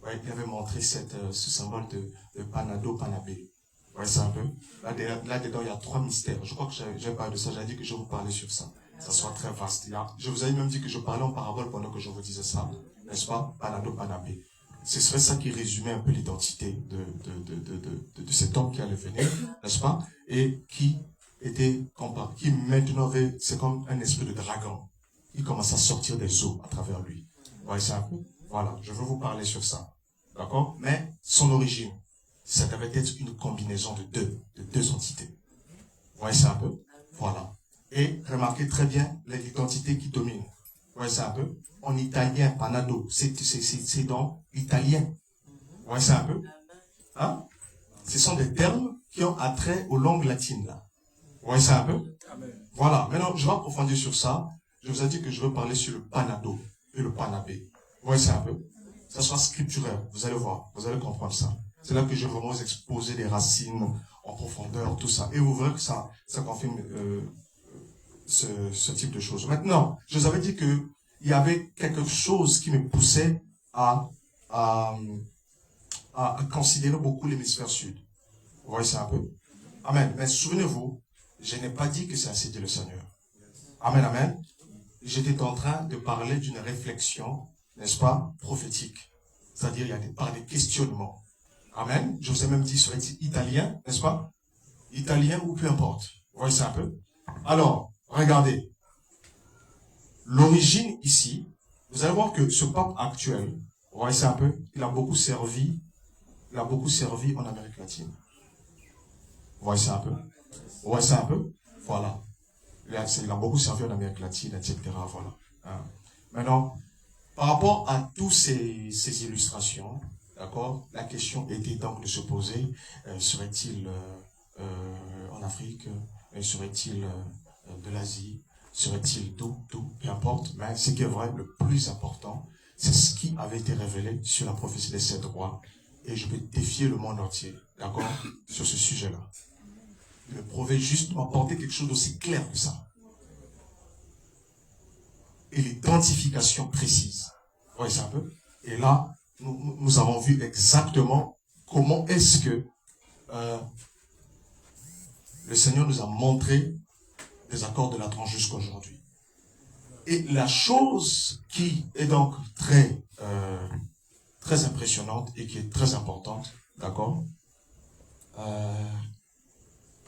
Ouais, il avait montré ce symbole de Panado, Panabé. Ouais, c'est un peu. Là-dedans, il y a 3 mystères. Je crois que j'ai parlé de ça. J'avais dit que je vais vous parler sur ça. Ça soit très vaste. Je vous avais même dit que je parlais en parabole pendant que je vous disais ça. N'est-ce pas? Panado, Panabé. Ce serait ça qui résumait un peu l'identité de cet homme qui allait venir. N'est-ce pas? Et qui maintenant c'est comme un esprit de dragon. Il commence à sortir des eaux à travers lui. Ouais, c'est un peu. Voilà. Je veux vous parler sur ça. D'accord? Mais son origine. ça devait être une combinaison de deux entités. Vous voyez ça un peu? Voilà. Et remarquez très bien l'identité qui domine. Vous voyez ça un peu? En italien, panado, c'est dans l'italien. Vous voyez ça un peu? Hein? Ce sont des termes qui ont attrait aux langues latines, là. Vous voyez ça un peu? Voilà. Maintenant, je vais approfondir sur ça. Je vous ai dit que je veux parler sur le panado et le panabé. Vous voyez ça un peu? Ça sera scripturaire. Vous allez voir. Vous allez comprendre ça. C'est là que je vais vraiment vous exposer les racines en profondeur, tout ça. Et vous verrez que ça confirme ce type de choses. Maintenant, je vous avais dit que il y avait quelque chose qui me poussait à considérer beaucoup l'hémisphère sud. Vous voyez ça un peu? Amen. Mais souvenez-vous, je n'ai pas dit que c'est ainsi dit le Seigneur. Amen, amen. J'étais en train de parler d'une réflexion, n'est-ce pas, prophétique. C'est-à-dire, il y a par des questionnements. Amen. Je vous ai même dit, serait-il italien, n'est-ce pas? Italien ou peu importe. Vous voyez ça un peu? Alors, regardez. L'origine ici, vous allez voir que ce pape actuel, vous voyez ça un peu, il a beaucoup servi en Amérique latine. Vous voyez ça un peu? Vous voyez ça un peu? Voilà. Il a beaucoup servi en Amérique latine, etc. Voilà. Hein? Maintenant, par rapport à toutes ces illustrations, d'accord, la question était donc de se poser, serait-il en Afrique, serait-il de l'Asie, serait-il d'où, peu importe, mais ce qui est vrai, le plus important, c'est ce qui avait été révélé sur la prophétie des 7 rois, et je peux défier le monde entier, d'accord, sur ce sujet-là. Le prophète juste m'apporter quelque chose d'aussi clair que ça. Et l'identification précise. Vous voyez ça un peu? Et là, nous avons vu exactement comment est-ce que le Seigneur nous a montré des accords de la tranche jusqu'aujourd'hui. Et la chose qui est donc très impressionnante et qui est très importante, d'accord?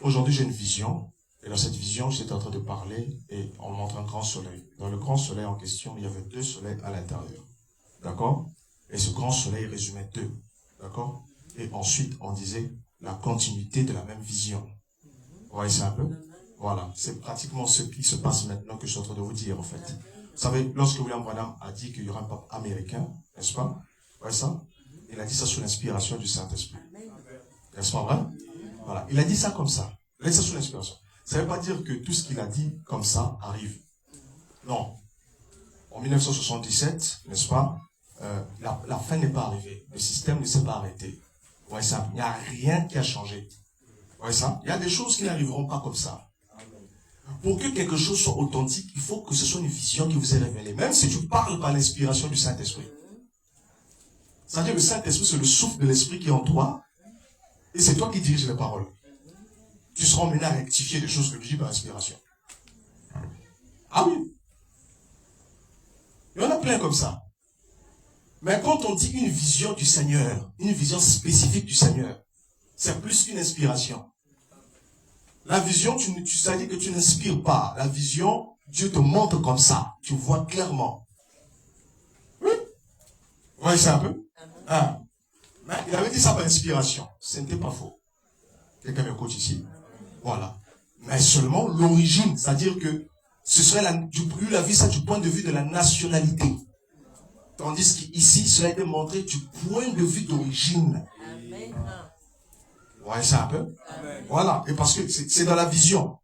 Aujourd'hui, j'ai une vision. Et dans cette vision, j'étais en train de parler et on montre un grand soleil. Dans le grand soleil en question, il y avait 2 soleils à l'intérieur. D'accord? Et ce grand soleil résumait 2. D'accord? Et ensuite, on disait la continuité de la même vision. Vous voyez ça un peu? Voilà. C'est pratiquement ce qui se passe maintenant que je suis en train de vous dire, en fait. Vous savez, lorsque William Branham a dit qu'il y aura un pape américain, n'est-ce pas? Vous voyez ça? Il a dit ça sous l'inspiration du Saint-Esprit. N'est-ce pas vrai? Voilà. Il a dit ça comme ça. Il a dit ça sous l'inspiration. Ça ne veut pas dire que tout ce qu'il a dit comme ça arrive. Non. En 1977, n'est-ce pas, la fin n'est pas arrivée. Le système ne s'est pas arrêté. Vous voyez ça? Il n'y a rien qui a changé. Vous voyez ça? Il y a des choses qui n'arriveront pas comme ça. Pour que quelque chose soit authentique, il faut que ce soit une vision qui vous est révélée. Même si tu parles par l'inspiration du Saint-Esprit. C'est-à-dire que le Saint-Esprit, c'est le souffle de l'Esprit qui est en toi. Et c'est toi qui diriges les paroles. Tu seras emmené à rectifier des choses que tu dis par inspiration. Ah oui. Il y en a plein comme ça. Mais quand on dit une vision du Seigneur, une vision spécifique du Seigneur, c'est plus qu'une inspiration. La vision, ça dit que tu n'inspires pas. La vision, Dieu te montre comme ça. Tu vois clairement. Oui. Vous voyez ça un peu? Ah. Mais il avait dit ça par inspiration. Ce n'était pas faux. Quelqu'un me coach ici? Voilà. Mais seulement l'origine, c'est-à-dire que ce serait la vie ça du point de vue de la nationalité. Tandis qu'ici, cela a été montré du point de vue d'origine. Amen. Vous voyez ça un peu? Amen. Voilà. Et parce que c'est dans la vision.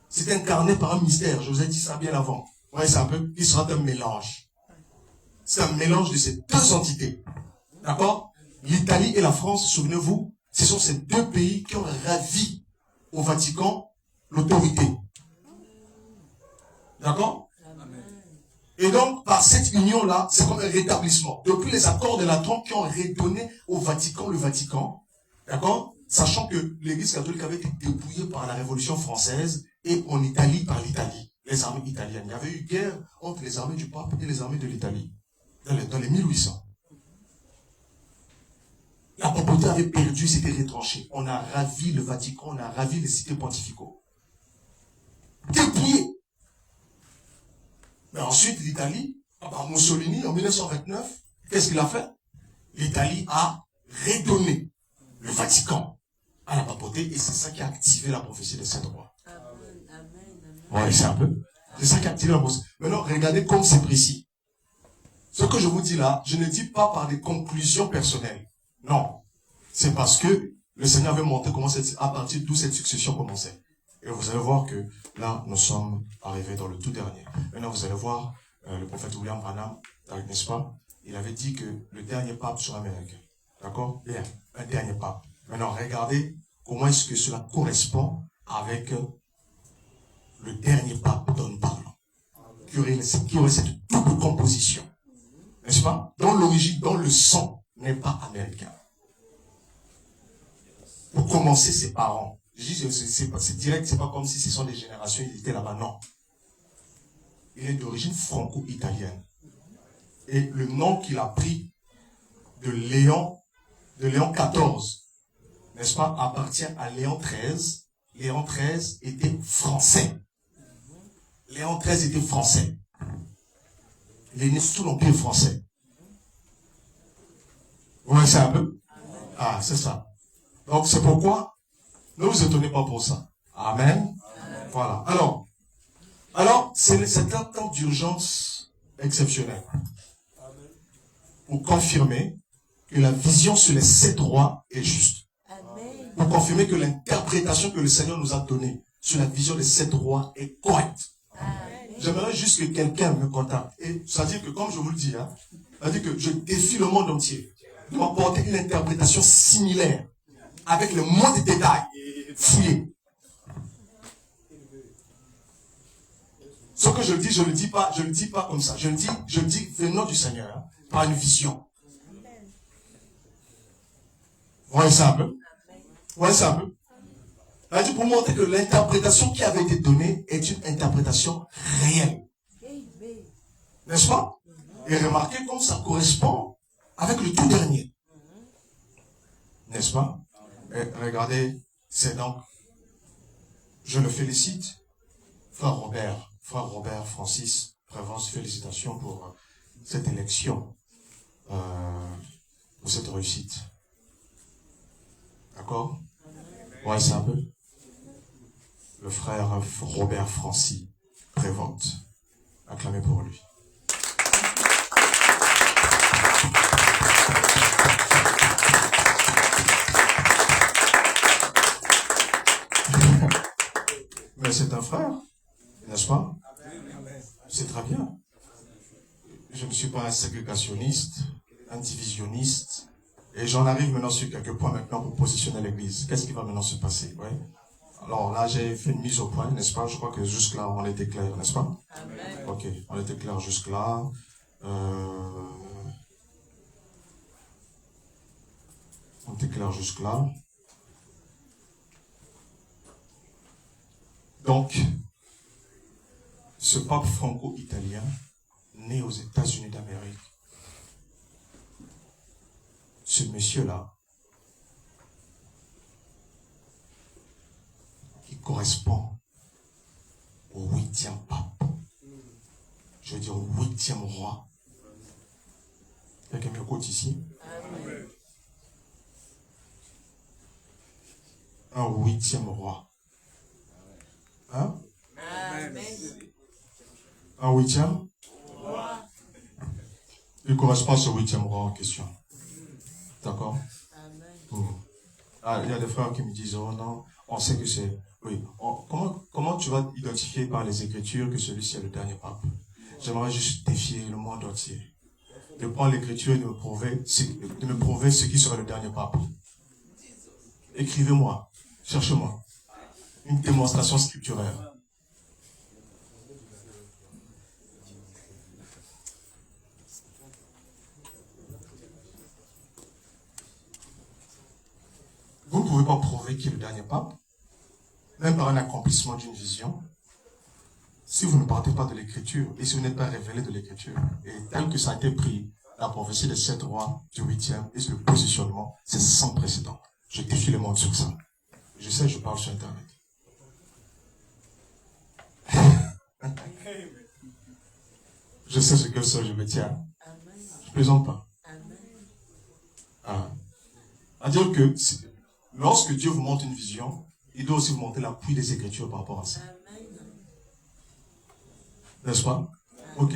C'est incarné par un mystère. Je vous ai dit ça bien avant. Vous voyez ça un peu? Il sera un mélange. C'est un mélange de ces 2 entités. D'accord? L'Italie et la France, souvenez-vous, ce sont ces 2 pays qui ont ravi au Vatican l'autorité. D'accord? Et donc, par cette union-là, c'est comme un rétablissement. Depuis les accords de Latran qui ont redonné au Vatican le Vatican, d'accord? Sachant que l'Église catholique avait été dépouillée par la Révolution française et en Italie par l'Italie, les armées italiennes. Il y avait eu guerre entre les armées du pape et les armées de l'Italie, dans les 1800. La papauté avait perdu, s'était retranchée. On a ravi le Vatican, on a ravi les cités pontificaux. Dépouillé. Mais ensuite, l'Italie, par Mussolini, en 1929, qu'est-ce qu'il a fait? L'Italie a redonné le Vatican a la papauté et c'est ça qui a activé la prophétie des 7 rois. Ouais, c'est un peu. C'est ça qui a activé la prophétie. Maintenant, regardez comme c'est précis. Ce que je vous dis là, je ne dis pas par des conclusions personnelles. Non. C'est parce que le Seigneur avait montré comment à partir d'où cette succession commençait. Et vous allez voir que là, nous sommes arrivés dans le tout dernier. Maintenant, vous allez voir le prophète William Branham, n'est-ce pas? Il avait dit que le dernier pape sera américain. D'accord? Bien, un dernier pape. Maintenant, regardez comment est-ce que cela correspond avec le dernier pape dont nous parlons. Qui aurait cette double composition. N'est-ce pas? Dans l'origine, dans le sang, n'est pas américain. Pour commencer, ses parents. Je dis, c'est direct, c'est pas comme si ce sont des générations, ils étaient là-bas. Non. Il est d'origine franco-italienne. Et le nom qu'il a pris de Léon XIV, n'est-ce pas, appartient à Léon XIII. Léon XIII était français. Léon XIII était français. Il est né sous l'Empire français. Vous voyez ça un peu? Ah, c'est ça. Donc, c'est pourquoi ne vous étonnez pas pour ça. Amen. Voilà. Alors c'est un temps d'urgence exceptionnel. Pour confirmer que la vision sur les 7 rois est juste. Amen. Pour confirmer que l'interprétation que le Seigneur nous a donnée sur la vision des 7 rois est correcte. J'aimerais juste que quelqu'un me contacte. Et ça veut dire que, comme je vous le dis, ça veut dire que je défie le monde entier de m'apporter une interprétation similaire avec le moins de détails fouillés. Ce que je dis, je ne le dis pas comme ça. Je le dis venant du Seigneur, par une vision. Vous voyez ça un peu? Vous voyez ça un peu? C'est-à-dire pour montrer que l'interprétation qui avait été donnée est une interprétation réelle. N'est-ce pas? Et remarquez comme ça correspond avec le tout dernier. N'est-ce pas? Et regardez, c'est donc, je le félicite, frère Robert Francis Prévence, félicitations pour cette élection, pour cette réussite. D'accord? Ouais, c'est un peu. Le frère Robert Francis Prévente. Acclamez pour lui. Mais c'est un frère, n'est-ce pas? C'est très bien. Je ne suis pas un ségrégationniste, un divisionniste. Et j'en arrive maintenant sur quelques points maintenant pour positionner l'Église. Qu'est-ce qui va maintenant se passer? Ouais. Alors là, j'ai fait une mise au point, n'est-ce pas? Je crois que jusque-là, on était clair, n'est-ce pas? Amen. Ok, on était clair jusque-là. On était clair jusque-là. Donc, ce pape franco-italien, né aux États-Unis d'Amérique, ce monsieur-là, qui correspond au 8e pape, je veux dire au 8e roi. Quelqu'un m'écoute ici? Amen. Un 8e roi. Hein? Amen. Un 8e? Il correspond à ce 8e roi en question. D'accord? Ah, il y a des frères qui me disent, oh non, on sait que c'est... Oui. Comment tu vas identifier par les Écritures que celui-ci est le dernier pape? J'aimerais juste défier le monde entier. De prendre l'Écriture et de me prouver ce qui sera le dernier pape. Écrivez-moi. Cherchez-moi. Une démonstration scripturaire. Vous ne pouvez pas prouver qui est le dernier pape, même par un accomplissement d'une vision, si vous ne partez pas de l'Écriture et si vous n'êtes pas révélé de l'Écriture. Et tel que ça a été pris, la prophétie des 7 rois du 8e et le positionnement, c'est sans précédent. Je défie le monde sur ça. Je sais, je parle sur Internet. Je sais ce que je me tiens. Je ne plaisante pas. À dire que lorsque Dieu vous montre une vision, il doit aussi vous montrer l'appui des Écritures par rapport à ça. N'est-ce pas? Ok.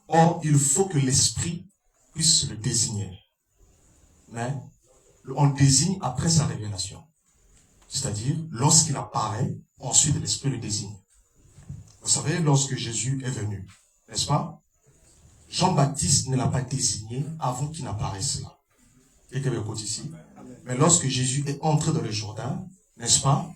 Or, il faut que l'Esprit puisse le désigner. Mais on le désigne après sa révélation. C'est-à-dire, lorsqu'il apparaît, ensuite l'Esprit le désigne. Vous savez, lorsque Jésus est venu, n'est-ce pas? Jean-Baptiste ne l'a pas désigné avant qu'il n'apparaisse là. Quelqu'un m'écoute ici? Mais lorsque Jésus est entré dans le Jourdain, n'est-ce pas?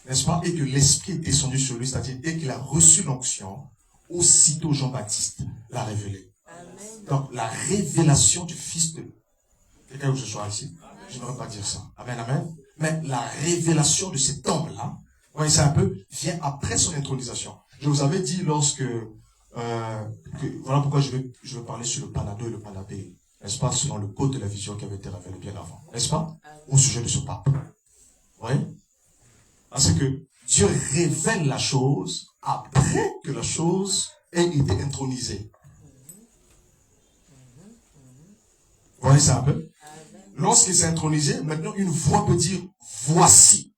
N'est-ce pas? Et que l'Esprit est descendu sur lui, c'est-à-dire dès qu'il a reçu l'onction, aussitôt Jean-Baptiste l'a révélé. Amen. Donc, la révélation du Fils de... Quelqu'un que je sois ici? Je n'aurais pas dire ça. Amen, amen. Mais la révélation de cet homme-là, vous voyez ça un peu, vient après son intronisation. Je vous avais dit lorsque... voilà pourquoi je vais parler sur le Panado et le Panabé. N'est-ce pas? Selon le code de la vision qui avait été révélé bien avant. N'est-ce pas? Au sujet de ce pape. Vous voyez? Parce que Dieu révèle la chose après que la chose ait été intronisée. Vous voyez ça un peu? Lorsqu'il s'est intronisé, maintenant une voix peut dire « Voici ».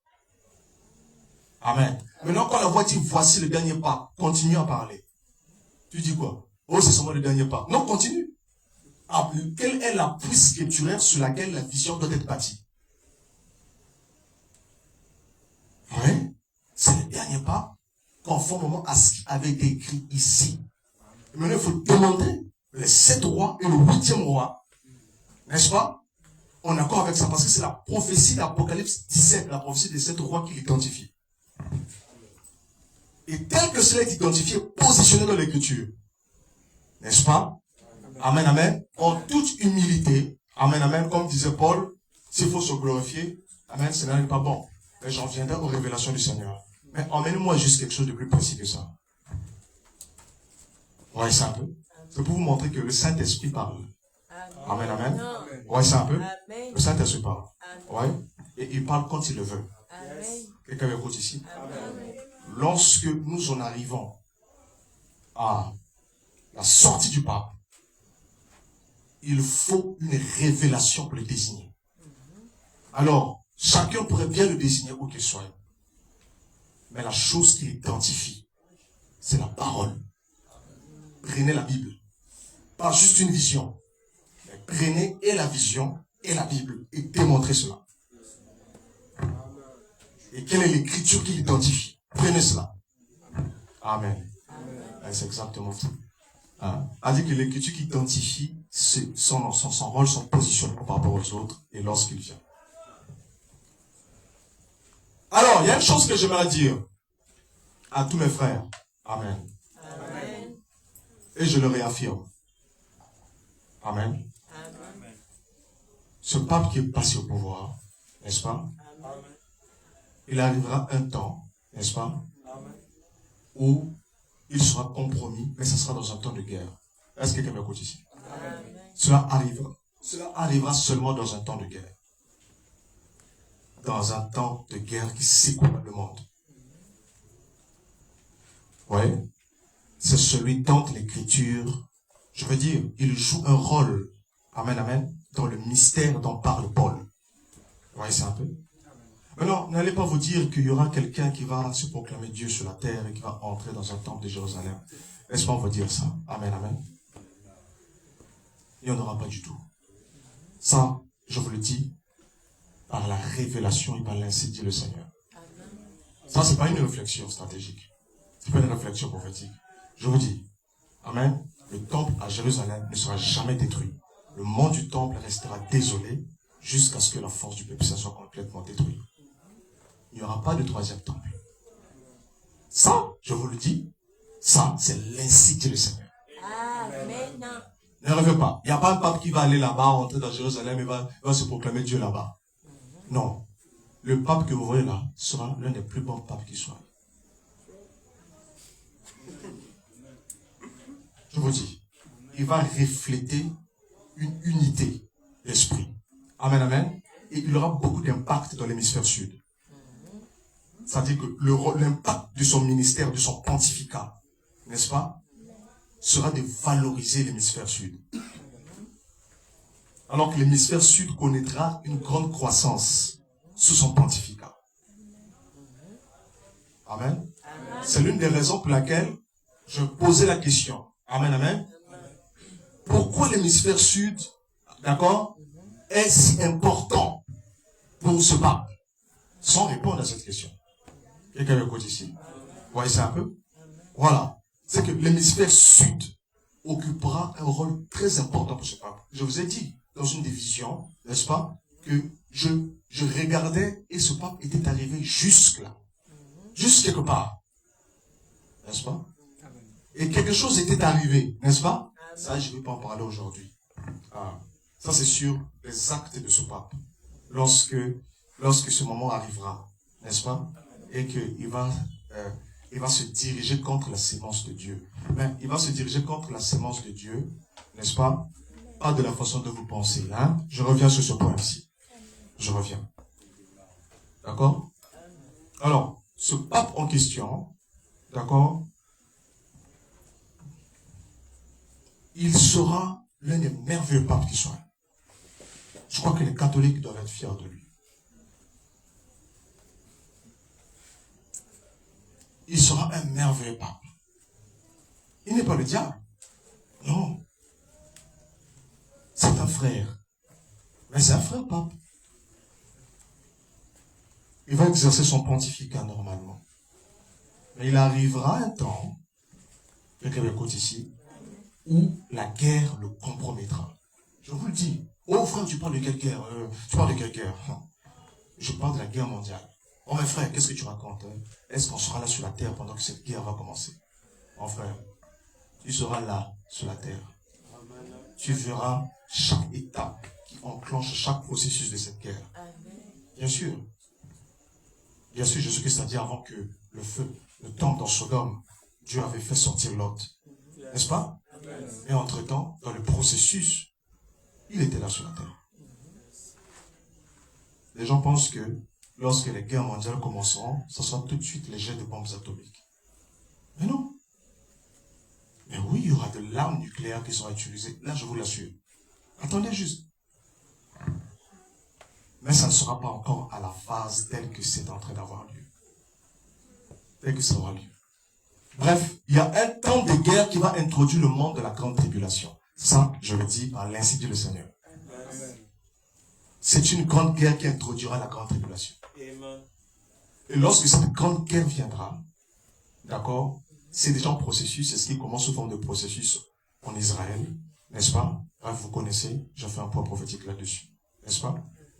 Amen. Maintenant quand la voix dit « Voici le dernier pas », continue à parler. Tu dis quoi? Oh, c'est seulement le dernier pas. Non, continue. Ah, quelle est la puissance scripturaire sur laquelle la vision doit être bâtie? Oui, c'est le dernier pas, conformément à ce qui avait été écrit ici. Et maintenant, il faut demander les 7 rois et le 8e roi, n'est-ce pas? En accord avec ça, parce que c'est la prophétie d'Apocalypse 17, la prophétie des 7 rois qui l'identifie. Et tel que cela est identifié, positionné dans l'écriture, n'est-ce pas? Amen, amen. En toute humilité, amen, amen, comme disait Paul, s'il faut se glorifier, amen, ce n'est pas bon. Mais j'en viendrai aux révélations du Seigneur. Mais emmène-moi juste quelque chose de plus précis que ça. Ouais, c'est un peu. C'est pour vous montrer que le Saint-Esprit parle. Amen, amen. Ouais, c'est un peu. Le Saint-Esprit parle. Ouais. Et il parle quand il le veut. Quelqu'un m'écoute ici? Lorsque nous en arrivons à la sortie du pape, il faut une révélation pour le désigner. Alors, chacun pourrait bien le désigner où qu'il soit. Mais la chose qui l'identifie, c'est la parole. Prenez la Bible. Pas juste une vision. Mais prenez et la vision et la Bible et démontrez cela. Et quelle est l'écriture qui l'identifie? Prenez cela. Amen. C'est exactement ça. A dit que l'écriture qui identifie son rôle, son positionnement par rapport aux autres et lorsqu'il vient. Alors, il y a une chose que j'aimerais dire à tous mes frères. Amen. Amen. Et je le réaffirme. Amen. Amen. Ce pape qui est passé au pouvoir, n'est-ce pas? Amen. Il arrivera un temps, n'est-ce pas? Amen. Où il sera compromis, mais ce sera dans un temps de guerre. Est-ce que quelqu'un m'écoute ici? Amen. Cela arrivera seulement dans un temps de guerre. Dans un temps de guerre qui secoue le monde. Oui. C'est celui dont l'écriture, je veux dire, il joue un rôle, amen, amen, dans le mystère dont parle Paul. Vous voyez ça un peu? Maintenant, n'allez pas vous dire qu'il y aura quelqu'un qui va se proclamer Dieu sur la terre et qui va entrer dans un temple de Jérusalem. Est-ce qu'on va dire ça? Amen, amen. Il n'y en aura pas du tout. Ça, je vous le dis, par la révélation et par l'ainsi dit le Seigneur. Ça, ce n'est pas une réflexion stratégique. Ce n'est pas une réflexion prophétique. Je vous dis, amen, le temple à Jérusalem ne sera jamais détruit. Le mont du temple restera désolé jusqu'à ce que la force du péché soit complètement détruite. Il n'y aura pas de 3e temple. Ça, je vous le dis, ça, c'est l'ainsi dit le Seigneur. Amen. Ne rêvez pas. Il n'y a pas un pape qui va aller là-bas, entrer dans Jérusalem et va se proclamer Dieu là-bas. Non. Le pape que vous voyez là sera l'un des plus bons papes qui soit. Je vous dis, il va refléter une unité d'esprit. Amen, amen. Et il aura beaucoup d'impact dans l'hémisphère sud. C'est-à-dire que l'impact de son ministère, de son pontificat, n'est-ce pas, sera de valoriser l'hémisphère sud. Alors que l'hémisphère sud connaîtra une grande croissance. sous son pontificat. Amen. C'est l'une des raisons pour laquelle je posais la question. Amen, amen. Pourquoi l'hémisphère sud, d'accord, est si important pour ce pape? Sans répondre à cette question. Quelqu'un écoute ici. Vous voyez ça un peu? Voilà. C'est que l'hémisphère sud occupera un rôle très important pour ce pape. Je vous ai dit, dans une des visions, n'est-ce pas, que je regardais et ce pape était arrivé jusque là. Juste quelque part. N'est-ce pas? Et quelque chose était arrivé, n'est-ce pas? Ça, je ne vais pas en parler aujourd'hui. Ah. Ça, c'est sur les actes de ce pape. Lorsque ce moment arrivera, n'est-ce pas? Et qu'il va se diriger contre la sémence de Dieu. Mais il va se diriger contre la sémence de Dieu, n'est-ce pas? Pas de la façon dont vous pensez. Hein? Je reviens sur ce point-ci. Je reviens. D'accord? Alors, ce pape en question, d'accord, il sera l'un des merveilleux papes qui soit. Je crois que les catholiques doivent être fiers de lui. Il sera un merveilleux pape. Il n'est pas le diable. Non. C'est un frère. Mais c'est un frère pape. Il va exercer son pontificat normalement. Mais il arrivera un temps, quelqu'un m'écoute ici, où la guerre le compromettra. Je vous le dis. Oh frère, tu parles de quelle guerre? Tu parles de quelle guerre? Je parle de la guerre mondiale. Oh mes frères, qu'est-ce que tu racontes? Est-ce qu'on sera là sur la terre pendant que cette guerre va commencer? Mon frère, tu seras là sur la terre. Tu verras chaque étape qui enclenche chaque processus de cette guerre. Bien sûr. Bien sûr, Jésus-Christ a dit avant que le feu ne tombe dans Sodome, Dieu avait fait sortir Lot. N'est-ce pas? Et entre-temps, dans le processus, il était là sur la terre. Les gens pensent que lorsque les guerres mondiales commenceront, ce sera tout de suite les jets de bombes atomiques. Mais non. Mais oui, il y aura de l'armes nucléaires qui seront utilisées. Là, je vous l'assure. Attendez juste. Mais ça ne sera pas encore à la phase telle que c'est en train d'avoir lieu. Tel que ça aura lieu. Bref, il y a un temps de guerre qui va introduire le monde de la grande tribulation. Ça, je le dis par l'insi dit le Seigneur. C'est une grande guerre qui introduira la grande tribulation. Et lorsque cette grande guerre viendra, d'accord, c'est déjà en processus, c'est ce qui commence sous forme de processus en Israël, n'est-ce pas? Bref, vous connaissez, j'ai fait un point prophétique là-dessus, n'est-ce pas?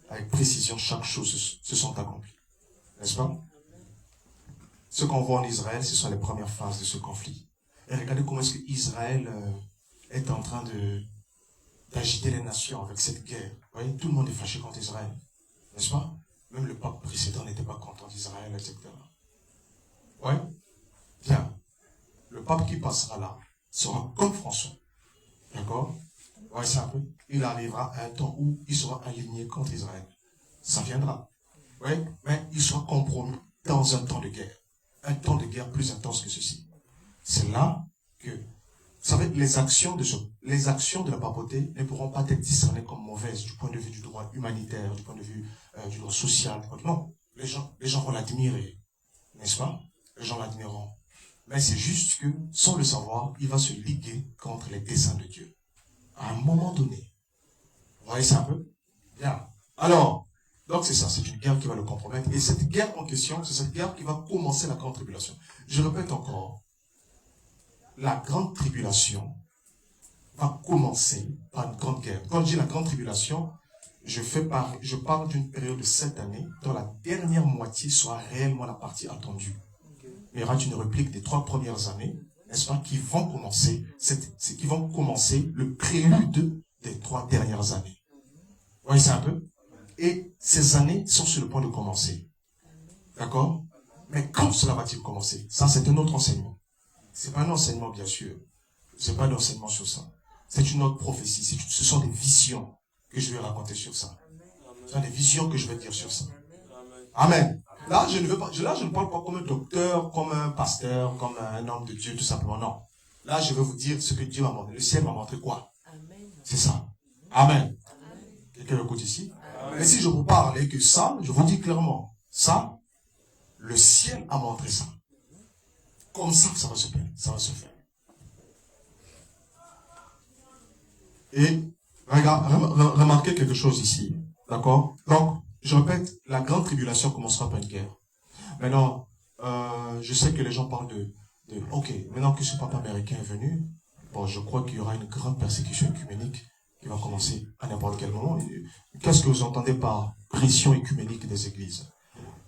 Avec précision, chaque chose se sont accomplies, n'est-ce pas? Ce qu'on voit en Israël, ce sont les premières phases de ce conflit. Et regardez comment est-ce que Israël est en train d'agiter les nations avec cette guerre. Vous voyez, tout le monde est fâché contre Israël, n'est-ce pas? Même le pape précédent n'était pas content d'Israël, etc. Oui? Bien. Le pape qui passera là sera comme François. D'accord? Oui, c'est un peu. Il arrivera à un temps où il sera aligné contre Israël. Ça viendra. Oui? Mais il sera compromis dans un temps de guerre. Un temps de guerre plus intense que ceci. C'est là que, vous savez, les actions de la papauté ne pourront pas être discernées comme mauvaises du point de vue du droit humanitaire, du point de vue du droit social. Non, les gens vont l'admirer, n'est-ce pas? Les gens l'admireront. Mais c'est juste que, sans le savoir, il va se liguer contre les desseins de Dieu. À un moment donné. Vous voyez ça un peu? Bien. Alors, donc c'est ça, c'est une guerre qui va le compromettre. Et cette guerre en question, c'est cette guerre qui va commencer la grande tribulation. Je répète encore, la grande tribulation va commencer par une grande guerre. Quand je dis la grande tribulation, je parle d'une période de 7 années dont la dernière moitié sera réellement la partie attendue. Il y aura une réplique des 3 premières années, n'est-ce pas, qui vont commencer le prélude des 3 dernières années. Vous voyez ça un peu? Et ces années sont sur le point de commencer. D'accord? Mais quand cela va-t-il commencer? Ça, c'est un autre enseignement. Ce n'est pas un enseignement, bien sûr. Ce n'est pas un enseignement sur ça. C'est une autre prophétie. Ce sont des visions que je vais raconter sur ça. Ce sont des visions que je vais dire sur ça. Amen. Là, je ne parle pas comme un docteur, comme un pasteur, comme un homme de Dieu, tout simplement. Non. Là, je vais vous dire ce que Dieu m'a montré. Le ciel m'a montré quoi? C'est ça. Amen. Quelqu'un écoute ici? Mais si je vous parle et que ça, je vous dis clairement, ça, le ciel a montré ça. Comme ça, ça va se faire. Ça va se faire. Et remarquez quelque chose ici. D'accord? Donc, je répète, la grande tribulation commencera par une guerre. Maintenant, je sais que les gens parlent ok, maintenant que ce papa américain est venu, bon, je crois qu'il y aura une grande persécution œcuménique qui va commencer à n'importe quel moment. Qu'est-ce que vous entendez par pression œcuménique des églises?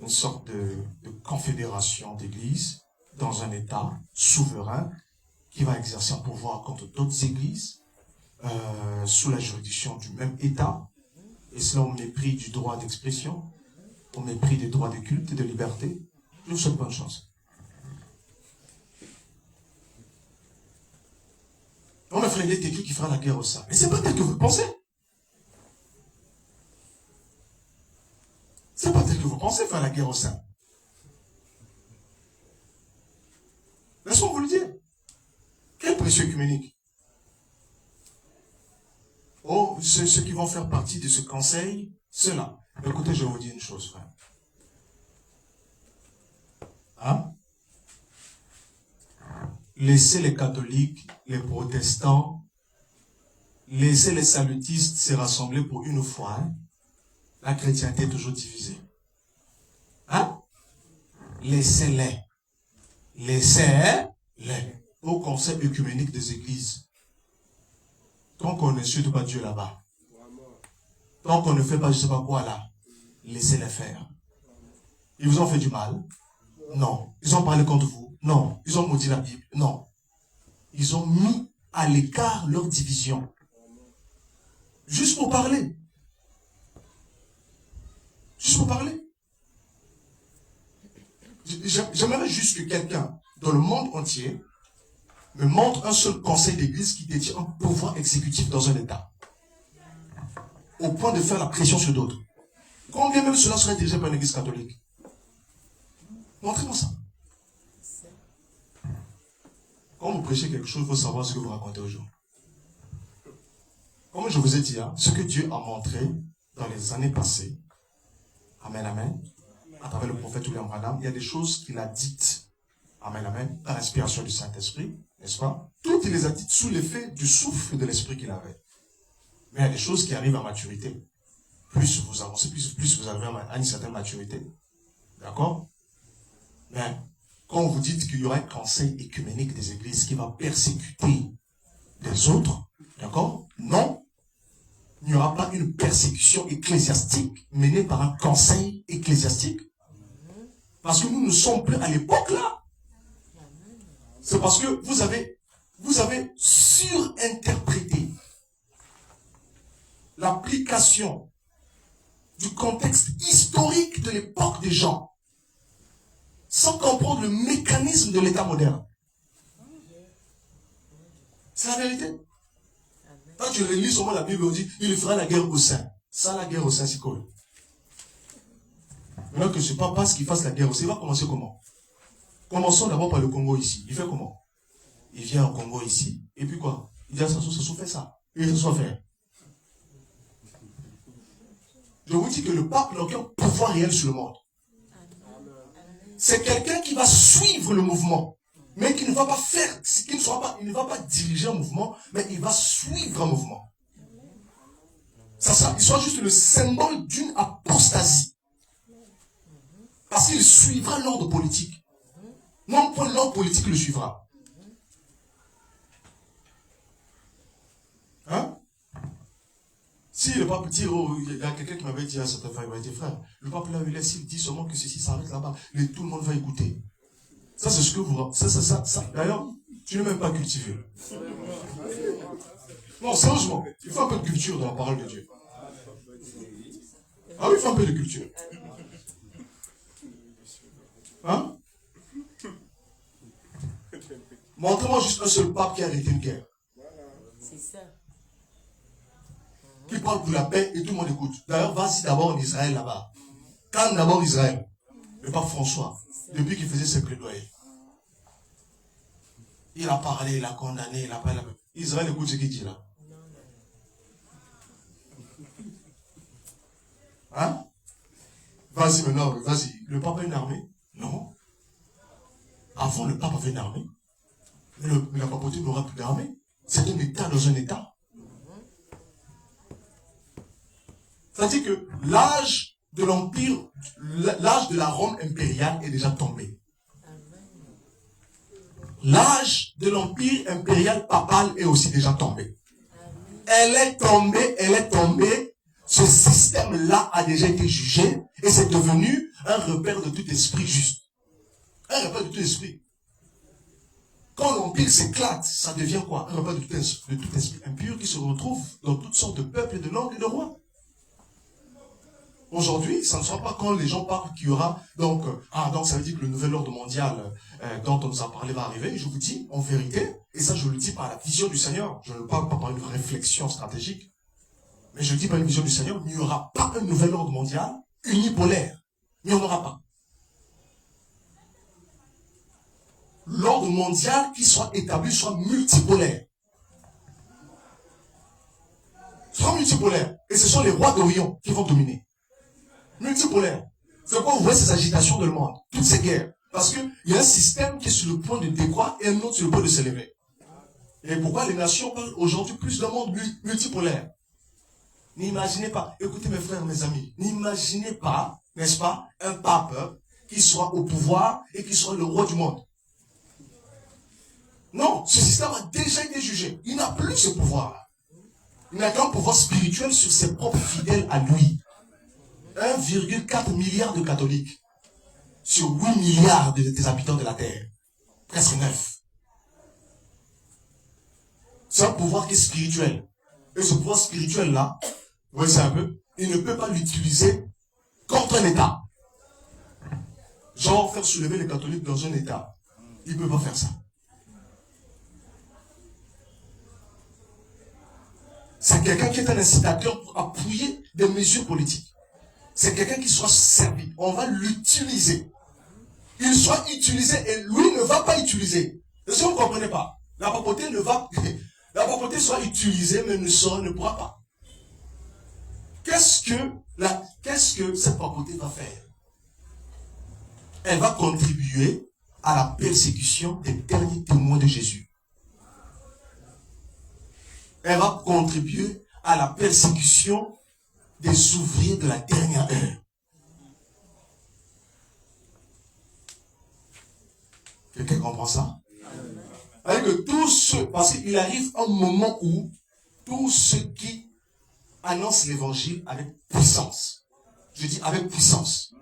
Une sorte de confédération d'églises dans un État souverain qui va exercer un pouvoir contre d'autres églises sous la juridiction du même État, et cela au mépris du droit d'expression, au mépris des droits de culte et de liberté. Je vous souhaite bonne chance. On me frère, il est écrit qu'il fera la guerre au sein. Mais c'est pas tel que vous pensez. C'est pas tel que vous pensez faire la guerre au sein. Laissons vous le dire. Quel précieux œcuménique. Oh, ceux qui vont faire partie de ce conseil, ceux-là. Écoutez, je vais vous dire une chose, frère. Hein? Laissez les catholiques, les protestants, laissez les salutistes se rassembler pour une fois. Hein? La chrétienté est toujours divisée. Hein? Laissez-les. Laissez-les. Au conseil œcuménique des églises. Tant qu'on ne suit pas Dieu là-bas. Tant qu'on ne fait pas je ne sais pas quoi là. Laissez-les faire. Ils vous ont fait du mal? Non. Ils ont parlé contre vous? Non. Ils ont maudit la Bible? Non. Ils ont mis à l'écart leur division. Juste pour parler. Juste pour parler. J'aimerais juste que quelqu'un dans le monde entier me montre un seul conseil d'église qui détient un pouvoir exécutif dans un État. Au point de faire la pression sur d'autres. Combien même cela serait dirigé par une église catholique? Montrez-moi ça. Quand vous prêchez quelque chose, il faut savoir ce que vous racontez aux gens. Comme je vous ai dit, hein, ce que Dieu a montré dans les années passées, amen, amen, à travers le prophète William Branham, il y a des choses qu'il a dites, amen, amen, dans l'inspiration du Saint-Esprit, n'est-ce pas? Toutes il les a dites sous l'effet du souffle de l'esprit qu'il avait. Mais il y a des choses qui arrivent à maturité. Plus vous avancez, plus vous arrivez à une certaine maturité. D'accord? Mais quand vous dites qu'il y aura un conseil œcuménique des églises qui va persécuter les autres, d'accord? Non. Il n'y aura pas une persécution ecclésiastique menée par un conseil ecclésiastique. Parce que nous ne sommes plus à l'époque là. C'est parce que vous avez surinterprété l'application du contexte historique de l'époque des gens, sans comprendre le mécanisme de l'État moderne. C'est la vérité. Quand tu relis seulement la Bible, on dit, il fera la guerre au sein. Ça, la guerre au sein, c'est quoi? Maintenant que ce n'est pas parce qu'il fasse la guerre au sein, il va commencer comment? Commençons d'abord par le Congo ici. Il fait comment? Il vient au Congo ici, et puis quoi? Il dit à Sassou, fait ça. Et il soit fait. Je vous dis que le pape n'a aucun pouvoir réel sur le monde. C'est quelqu'un qui va suivre le mouvement, mais qui ne va pas faire, il ne va pas diriger un mouvement, mais il va suivre un mouvement. Il soit juste le symbole d'une apostasie. Parce qu'il suivra l'ordre politique. Non point l'ordre politique le suivra. Hein? Si le pape dit, il y a quelqu'un qui m'avait dit à certaines fois, il m'a dit, frère, le pape là, il dit seulement que ceci s'arrête là-bas, et tout le monde va écouter. Ça, c'est ce que vous... Ça. D'ailleurs, tu n'es même pas cultivé. Non, sérieusement, il faut un peu de culture dans la parole de Dieu. Ah oui, il faut un peu de culture. Hein? Montre-moi juste un seul pape qui a arrêté une guerre. C'est ça. Qui parle pour la paix et tout le monde écoute. D'ailleurs, vas-y d'abord en Israël là-bas. Calme d'abord Israël. Le pape François, depuis qu'il faisait ses plaidoyers. Il a parlé, il a condamné, il a parlé. Israël écoute ce qu'il dit là. Hein? Vas-y maintenant, vas-y. Le pape a une armée? Non. Avant, le pape avait une armée. Mais la papauté n'aura plus d'armée. C'est un État dans un État. C'est-à-dire que l'âge de l'Empire, l'âge de la Rome impériale est déjà tombé. L'âge de l'Empire impérial papal est aussi déjà tombé. Elle est tombée. Ce système-là a déjà été jugé et c'est devenu un repère de tout esprit juste. Un repère de tout esprit. Quand l'Empire s'éclate, ça devient quoi? Un repère de tout esprit impur qui se retrouve dans toutes sortes de peuples et de langues et de rois. Aujourd'hui, ça ne sera pas quand les gens parlent qu'il y aura, donc ça veut dire que le nouvel ordre mondial dont on nous a parlé va arriver. Je vous dis, en vérité, et ça je le dis par la vision du Seigneur, je ne parle pas par une réflexion stratégique, mais je le dis par une vision du Seigneur, il n'y aura pas un nouvel ordre mondial unipolaire. Il n'y en aura pas. L'ordre mondial qui soit établi soit multipolaire. Soit multipolaire. Et ce sont les rois d'Orient qui vont dominer. Multipolaire. C'est pourquoi vous voyez ces agitations de le monde, toutes ces guerres. Parce qu'il y a un système qui est sur le point de décroître et un autre sur le point de s'élever. Et pourquoi les nations parlent aujourd'hui plus d'un monde multipolaire? N'imaginez pas, écoutez mes frères, mes amis, n'imaginez pas, n'est-ce pas, un pape qui soit au pouvoir et qui soit le roi du monde. Non, ce système a déjà été jugé. Il n'a plus ce pouvoir. Il n'a qu'un pouvoir spirituel sur ses propres fidèles à lui. 1,4 milliard de catholiques sur 8 milliards des habitants de la terre. Presque 9. C'est un pouvoir qui est spirituel. Et ce pouvoir spirituel-là, vous voyez ça un peu, il ne peut pas l'utiliser contre un État. Genre faire soulever les catholiques dans un État. Il ne peut pas faire ça. C'est quelqu'un qui est un incitateur pour appuyer des mesures politiques. C'est quelqu'un qui soit servi. On va l'utiliser. Il soit utilisé et lui ne va pas utiliser. Est-ce que vous ne comprenez pas? La papauté ne va... La papauté soit utilisée mais ne pourra pas. Qu'est-ce que cette papauté va faire? Elle va contribuer à la persécution des derniers témoins de Jésus. Elle va contribuer à la persécution des ouvriers de la dernière heure. Quelqu'un comprend ça? Avec que tous ceux, parce qu'il arrive un moment où tous ceux qui annoncent l'évangile avec puissance, je dis avec puissance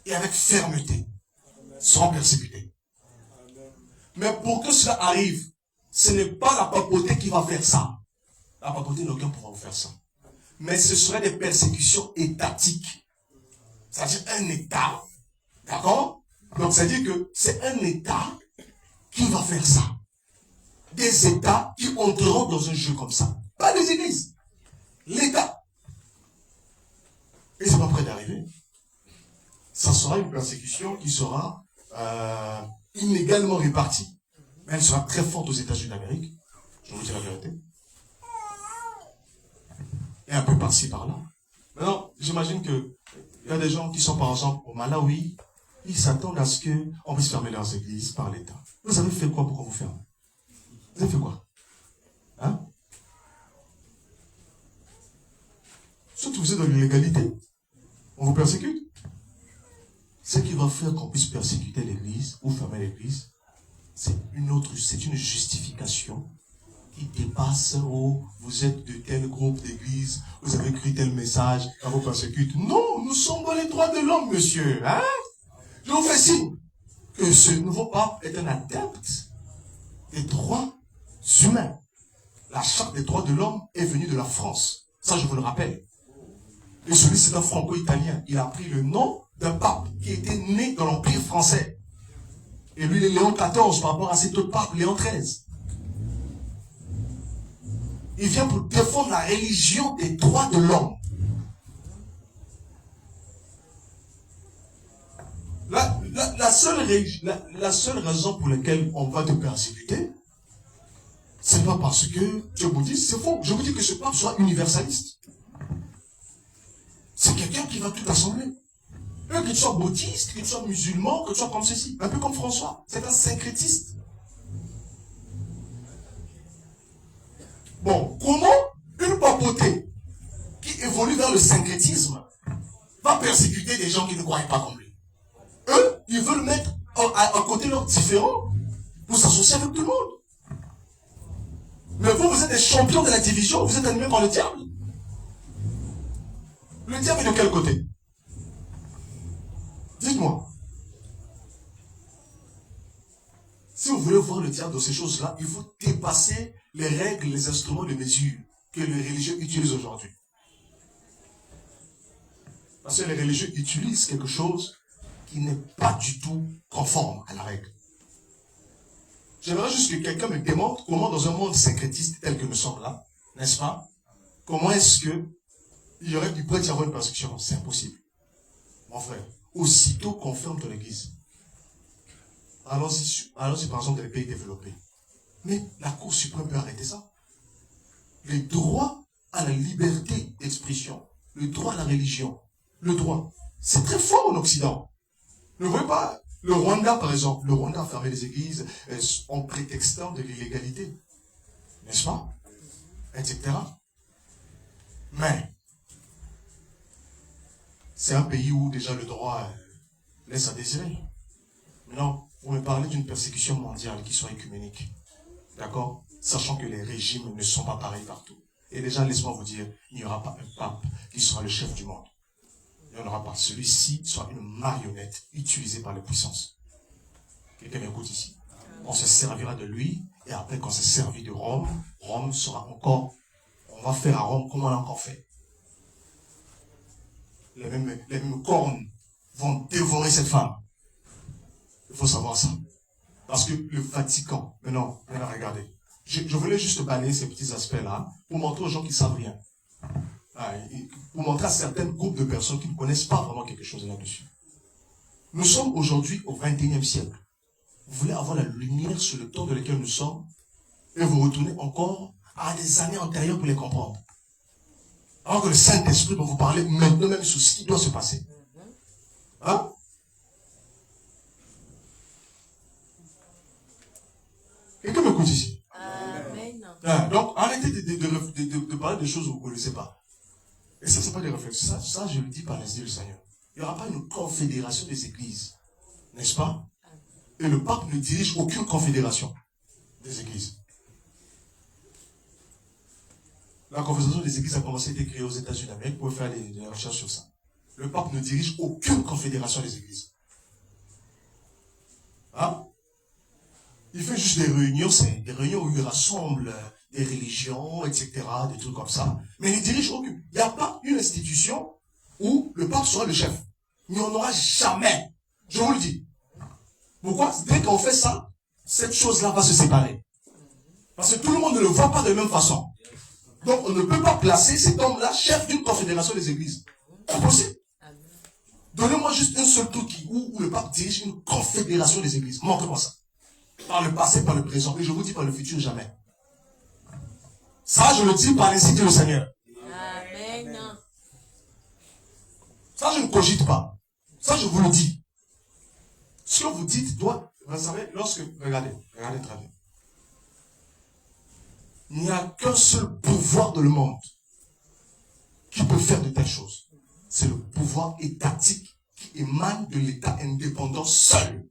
et avec fermeté, seront persécutés. Mais pour que cela arrive, ce n'est pas la papauté qui va faire ça. La papauté n'a aucun pouvoir pour faire ça. Mais ce serait des persécutions étatiques. C'est-à-dire un État. D'accord? Donc, c'est-à-dire que c'est un État qui va faire ça. Des États qui entreront dans un jeu comme ça. Pas des églises. L'État. Et c'est pas prêt d'arriver. Ça sera une persécution qui sera inégalement répartie. Mais elle sera très forte aux États-Unis d'Amérique. Je vous dis la vérité. Et un peu par-ci, par-là. Maintenant, j'imagine que il y a des gens qui sont, par exemple, au Malawi, ils s'attendent à ce qu'on puisse fermer leurs églises par l'État. Vous avez fait quoi pour qu'on vous ferme? Vous avez fait quoi? Hein? Surtout vous êtes dans l'illégalité. On vous persécute. Ce qui va faire qu'on puisse persécuter l'église ou fermer l'église, c'est une justification qui dépasse, oh, vous êtes de tel groupe d'église, vous avez écrit tel message, on vous persécute. Non, nous sommes dans les droits de l'homme, monsieur. Hein? Je vous fais signe que ce nouveau pape est un adepte des droits humains. La charte des droits de l'homme est venue de la France. Ça, je vous le rappelle. Et celui, c'est un franco-italien. Il a pris le nom d'un pape qui était né dans l'Empire français. Et lui, il est Léon XIV par rapport à cet autre pape, Léon XIII. Il vient pour défendre la religion des droits de l'homme. La seule raison pour laquelle on va te persécuter, c'est pas parce que, je vous dis, c'est faux. Je vous dis que ce pape soit universaliste. C'est quelqu'un qui va tout assembler. Que tu sois bouddhiste, que tu sois musulman, que tu sois comme ceci. Un peu comme François. C'est un syncrétiste. Bon, comment une papauté qui évolue vers le syncrétisme va persécuter des gens qui ne croient pas comme lui? Eux, ils veulent mettre à côté leurs différents pour s'associer avec tout le monde. Mais vous, vous êtes des champions de la division, vous êtes animés par le diable. Le diable est de quel côté? Dites-moi. Si vous voulez voir le diable dans ces choses-là, il faut dépasser les règles, les instruments de mesure que les religieux utilisent aujourd'hui. Parce que les religieux utilisent quelque chose qui n'est pas du tout conforme à la règle. J'aimerais juste que quelqu'un me démontre comment dans un monde syncrétiste tel que nous sommes là, n'est-ce pas, comment est-ce que il pourrait y avoir une persécution? C'est impossible. Mon frère, aussitôt qu'on ferme ton église, allons-y par exemple dans les pays développés. Mais la Cour suprême peut arrêter ça. Le droit à la liberté d'expression, le droit à la religion, le droit, c'est très fort en Occident. Ne voyez pas, le Rwanda par exemple, le Rwanda a fermé les églises en prétextant de l'illégalité, n'est-ce pas, etc. Mais c'est un pays où déjà le droit laisse à désirer. Maintenant, vous me parlez d'une persécution mondiale qui soit écuménique. D'accord? Sachant que les régimes ne sont pas pareils partout. Et déjà, laisse-moi vous dire, il n'y aura pas un pape qui sera le chef du monde. Il n'y en aura pas. Celui-ci sera une marionnette utilisée par les puissances. Quelqu'un m'écoute ici. On se servira de lui, et après qu'on s'est servi de Rome, Rome sera encore, on va faire à Rome comme on l'a encore fait. Les mêmes cornes vont dévorer cette femme. Il faut savoir ça. Parce que le Vatican, maintenant regardez. Je voulais juste balayer ces petits aspects-là pour montrer aux gens qui ne savent rien. Pour montrer à certains groupes de personnes qui ne connaissent pas vraiment quelque chose là-dessus. Nous sommes aujourd'hui au XXIe siècle. Vous voulez avoir la lumière sur le temps dans lequel nous sommes et vous retournez encore à des années antérieures pour les comprendre. Alors que le Saint-Esprit va vous parler maintenant même sur ce qui doit se passer. Hein? Quelqu'un m'écoute ici? Amen. Donc, arrêtez de parler de choses que vous ne connaissez pas. Et ça, ce n'est pas des réflexions. Ça, je le dis par l'Esprit du Seigneur. Il n'y aura pas une confédération des églises. N'est-ce pas? Et le pape ne dirige aucune confédération des églises. La confédération des églises a commencé à être créée aux États-Unis d'Amérique. Vous pouvez faire des recherches sur ça. Le pape ne dirige aucune confédération des églises. Hein? Il fait juste des réunions, c'est des réunions où il rassemble des religions, etc., des trucs comme ça. Mais il ne dirige aucune. Il n'y a pas une institution où le pape sera le chef. Il n'y en aura jamais. Je vous le dis. Pourquoi? Dès qu'on fait ça, cette chose-là va se séparer. Parce que tout le monde ne le voit pas de la même façon. Donc on ne peut pas placer cet homme-là chef d'une confédération des églises. C'est possible. Donnez-moi juste un seul truc où le pape dirige une confédération des églises. Montrez-moi ça. Par le passé, par le présent. Et je vous dis par le futur, jamais. Ça, je le dis par l'incité du Seigneur. Amen. Ça, je ne cogite pas. Ça, je vous le dis. Ce que vous dites doit... Vous savez, lorsque... Regardez très bien. Il n'y a qu'un seul pouvoir dans le monde qui peut faire de telles choses. C'est le pouvoir étatique qui émane de l'État indépendant seul.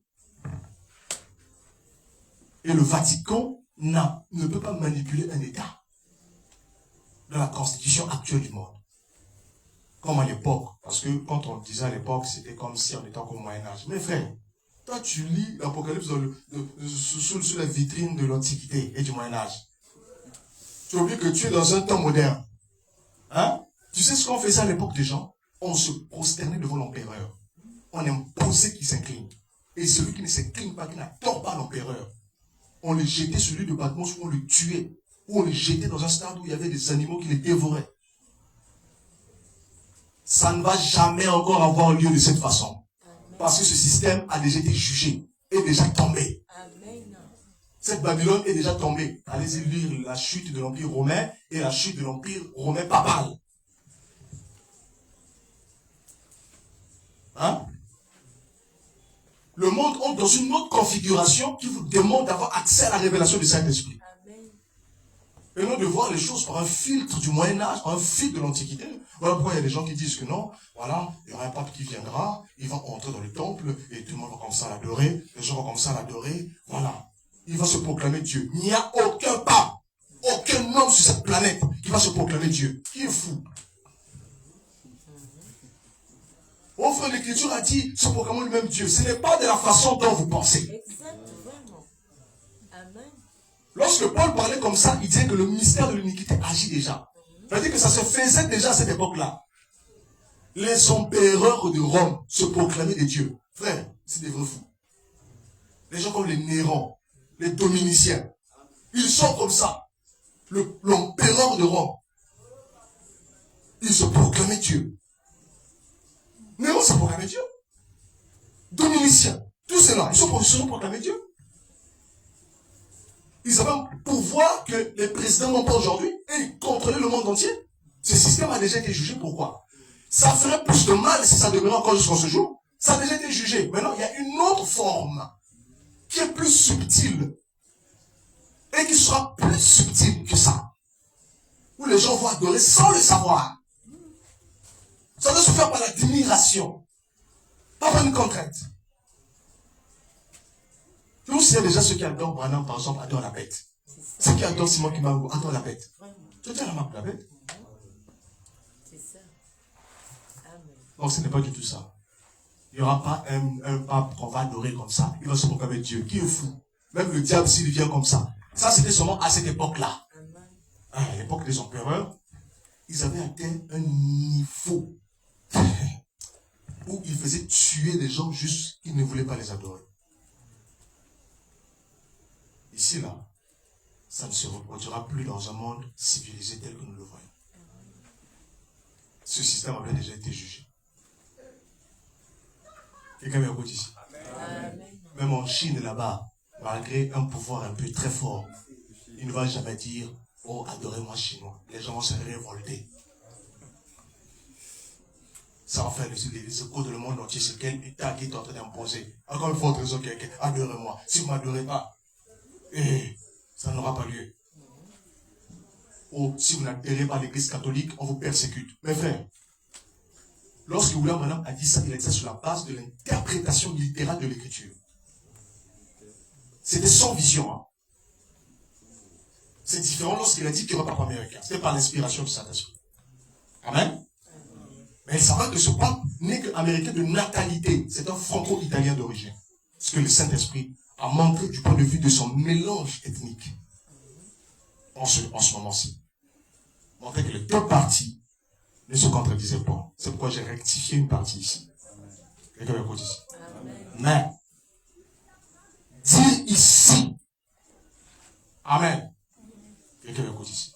Et le Vatican ne peut pas manipuler un État dans la constitution actuelle du monde. Comme à l'époque. Parce que quand on disait à l'époque, c'était comme si on était encore au Moyen-Âge. Mais frère, toi tu lis l'Apocalypse sous la vitrine de l'Antiquité et du Moyen-Âge. Tu oublies que tu es dans un temps moderne. Hein? Tu sais ce qu'on faisait à l'époque des gens? On se prosternait devant l'empereur. On imposait qu'il s'incline. Et celui qui ne s'incline pas, qui n'adore pas l'empereur, on le jetait sur lui de Patmos, où on le tuait. Ou on le jetait dans un stade où il y avait des animaux qui les dévoraient. Ça ne va jamais encore avoir lieu de cette façon. Parce que ce système a déjà été jugé et déjà tombé. Cette Babylone est déjà tombée. Allez-y lire la chute de l'Empire romain et la chute de l'Empire romain papal. Hein? Le monde entre dans une autre configuration qui vous demande d'avoir accès à la révélation du Saint-Esprit. Et non de voir les choses par un filtre du Moyen-Âge, par un filtre de l'Antiquité. Voilà pourquoi il y a des gens qui disent que non, voilà, il y aura un pape qui viendra, il va entrer dans le temple, et tout le monde va comme ça l'adorer, les gens vont comme ça l'adorer, voilà. Il va se proclamer Dieu. Il n'y a aucun pape, aucun homme sur cette planète qui va se proclamer Dieu. Qui est fou? Au frère, l'Écriture a dit, se proclamer lui-même Dieu. Ce n'est pas de la façon dont vous pensez. Exactement. Amen. Lorsque Paul parlait comme ça, il disait que le mystère de l'iniquité agit déjà. C'est-à-dire que ça se faisait déjà à cette époque-là. Les empereurs de Rome se proclamaient des dieux. Frère, c'est des vrais fous. Les gens comme les Néron, les Dominiciens, ils sont comme ça. L'empereur de Rome, il se proclamait Dieu. Néron se proclamait Dieu. Dominicien, tous ceux-là, ils se proclamés Dieu. Ils avaient un pouvoir que les présidents n'ont pas aujourd'hui et ils contrôlaient le monde entier. Ce système a déjà été jugé. Pourquoi? Ça ferait plus de mal si ça demeurait encore jusqu'à ce jour. Ça a déjà été jugé. Maintenant, il y a une autre forme qui est plus subtile et qui sera plus subtile que ça. Où les gens vont adorer sans le savoir. Ça doit se faire par l'admiration, pas par une contrainte. Vous savez déjà ceux qui adorent Branham, par exemple, adorent la bête. Ceux qui adorent Simon Kimbangu adorent la bête. Tu dis la marque de la bête? C'est ça. Amen. Non, ce n'est pas du tout ça. Il n'y aura pas un pape qu'on va adorer comme ça. Il va se proclamer Dieu. Qui est fou? Même le diable, s'il vient comme ça. Ça, c'était seulement à cette époque-là. À l'époque des empereurs, ils avaient atteint un niveau où ils faisaient tuer les gens juste qu'ils ne voulaient pas les adorer. Ici, là, ça ne se reproduira plus dans un monde civilisé tel que nous le voyons. Ce système avait déjà été jugé. Quelqu'un m'écoute ici? Amen. Même en Chine, là-bas, malgré un pouvoir un peu très fort, il ne va jamais dire « Oh, adorez-moi chinois ». Les gens vont se révolter. Ça va faire les échos de le monde entier. C'est quel état qui est en train d'imposer. Encore une fois, autre raison, quelqu'un, adorez-moi. Si vous ne m'adorez pas, ça n'aura pas lieu. Ou si vous n'adhérez pas à l'église catholique, on vous persécute. Mes frères, lorsque William Branham a dit ça, il a dit ça sur la base de l'interprétation littérale de l'écriture. C'était sans vision. Hein. C'est différent lorsqu'il a dit qu'il n'y aura pas américain. C'était par l'inspiration du Saint-Esprit. Amen. Mais il savait que ce pape n'est qu'américain de natalité. C'est un franco-italien d'origine. Ce que le Saint-Esprit a montré du point de vue de son mélange ethnique. En ce moment-ci. Montrer que les deux parties ne se contredisaient pas. C'est pourquoi j'ai rectifié une partie ici. Quelqu'un m'écoute ici. Mais, dire ici. Amen. Quelqu'un m'écoute ici.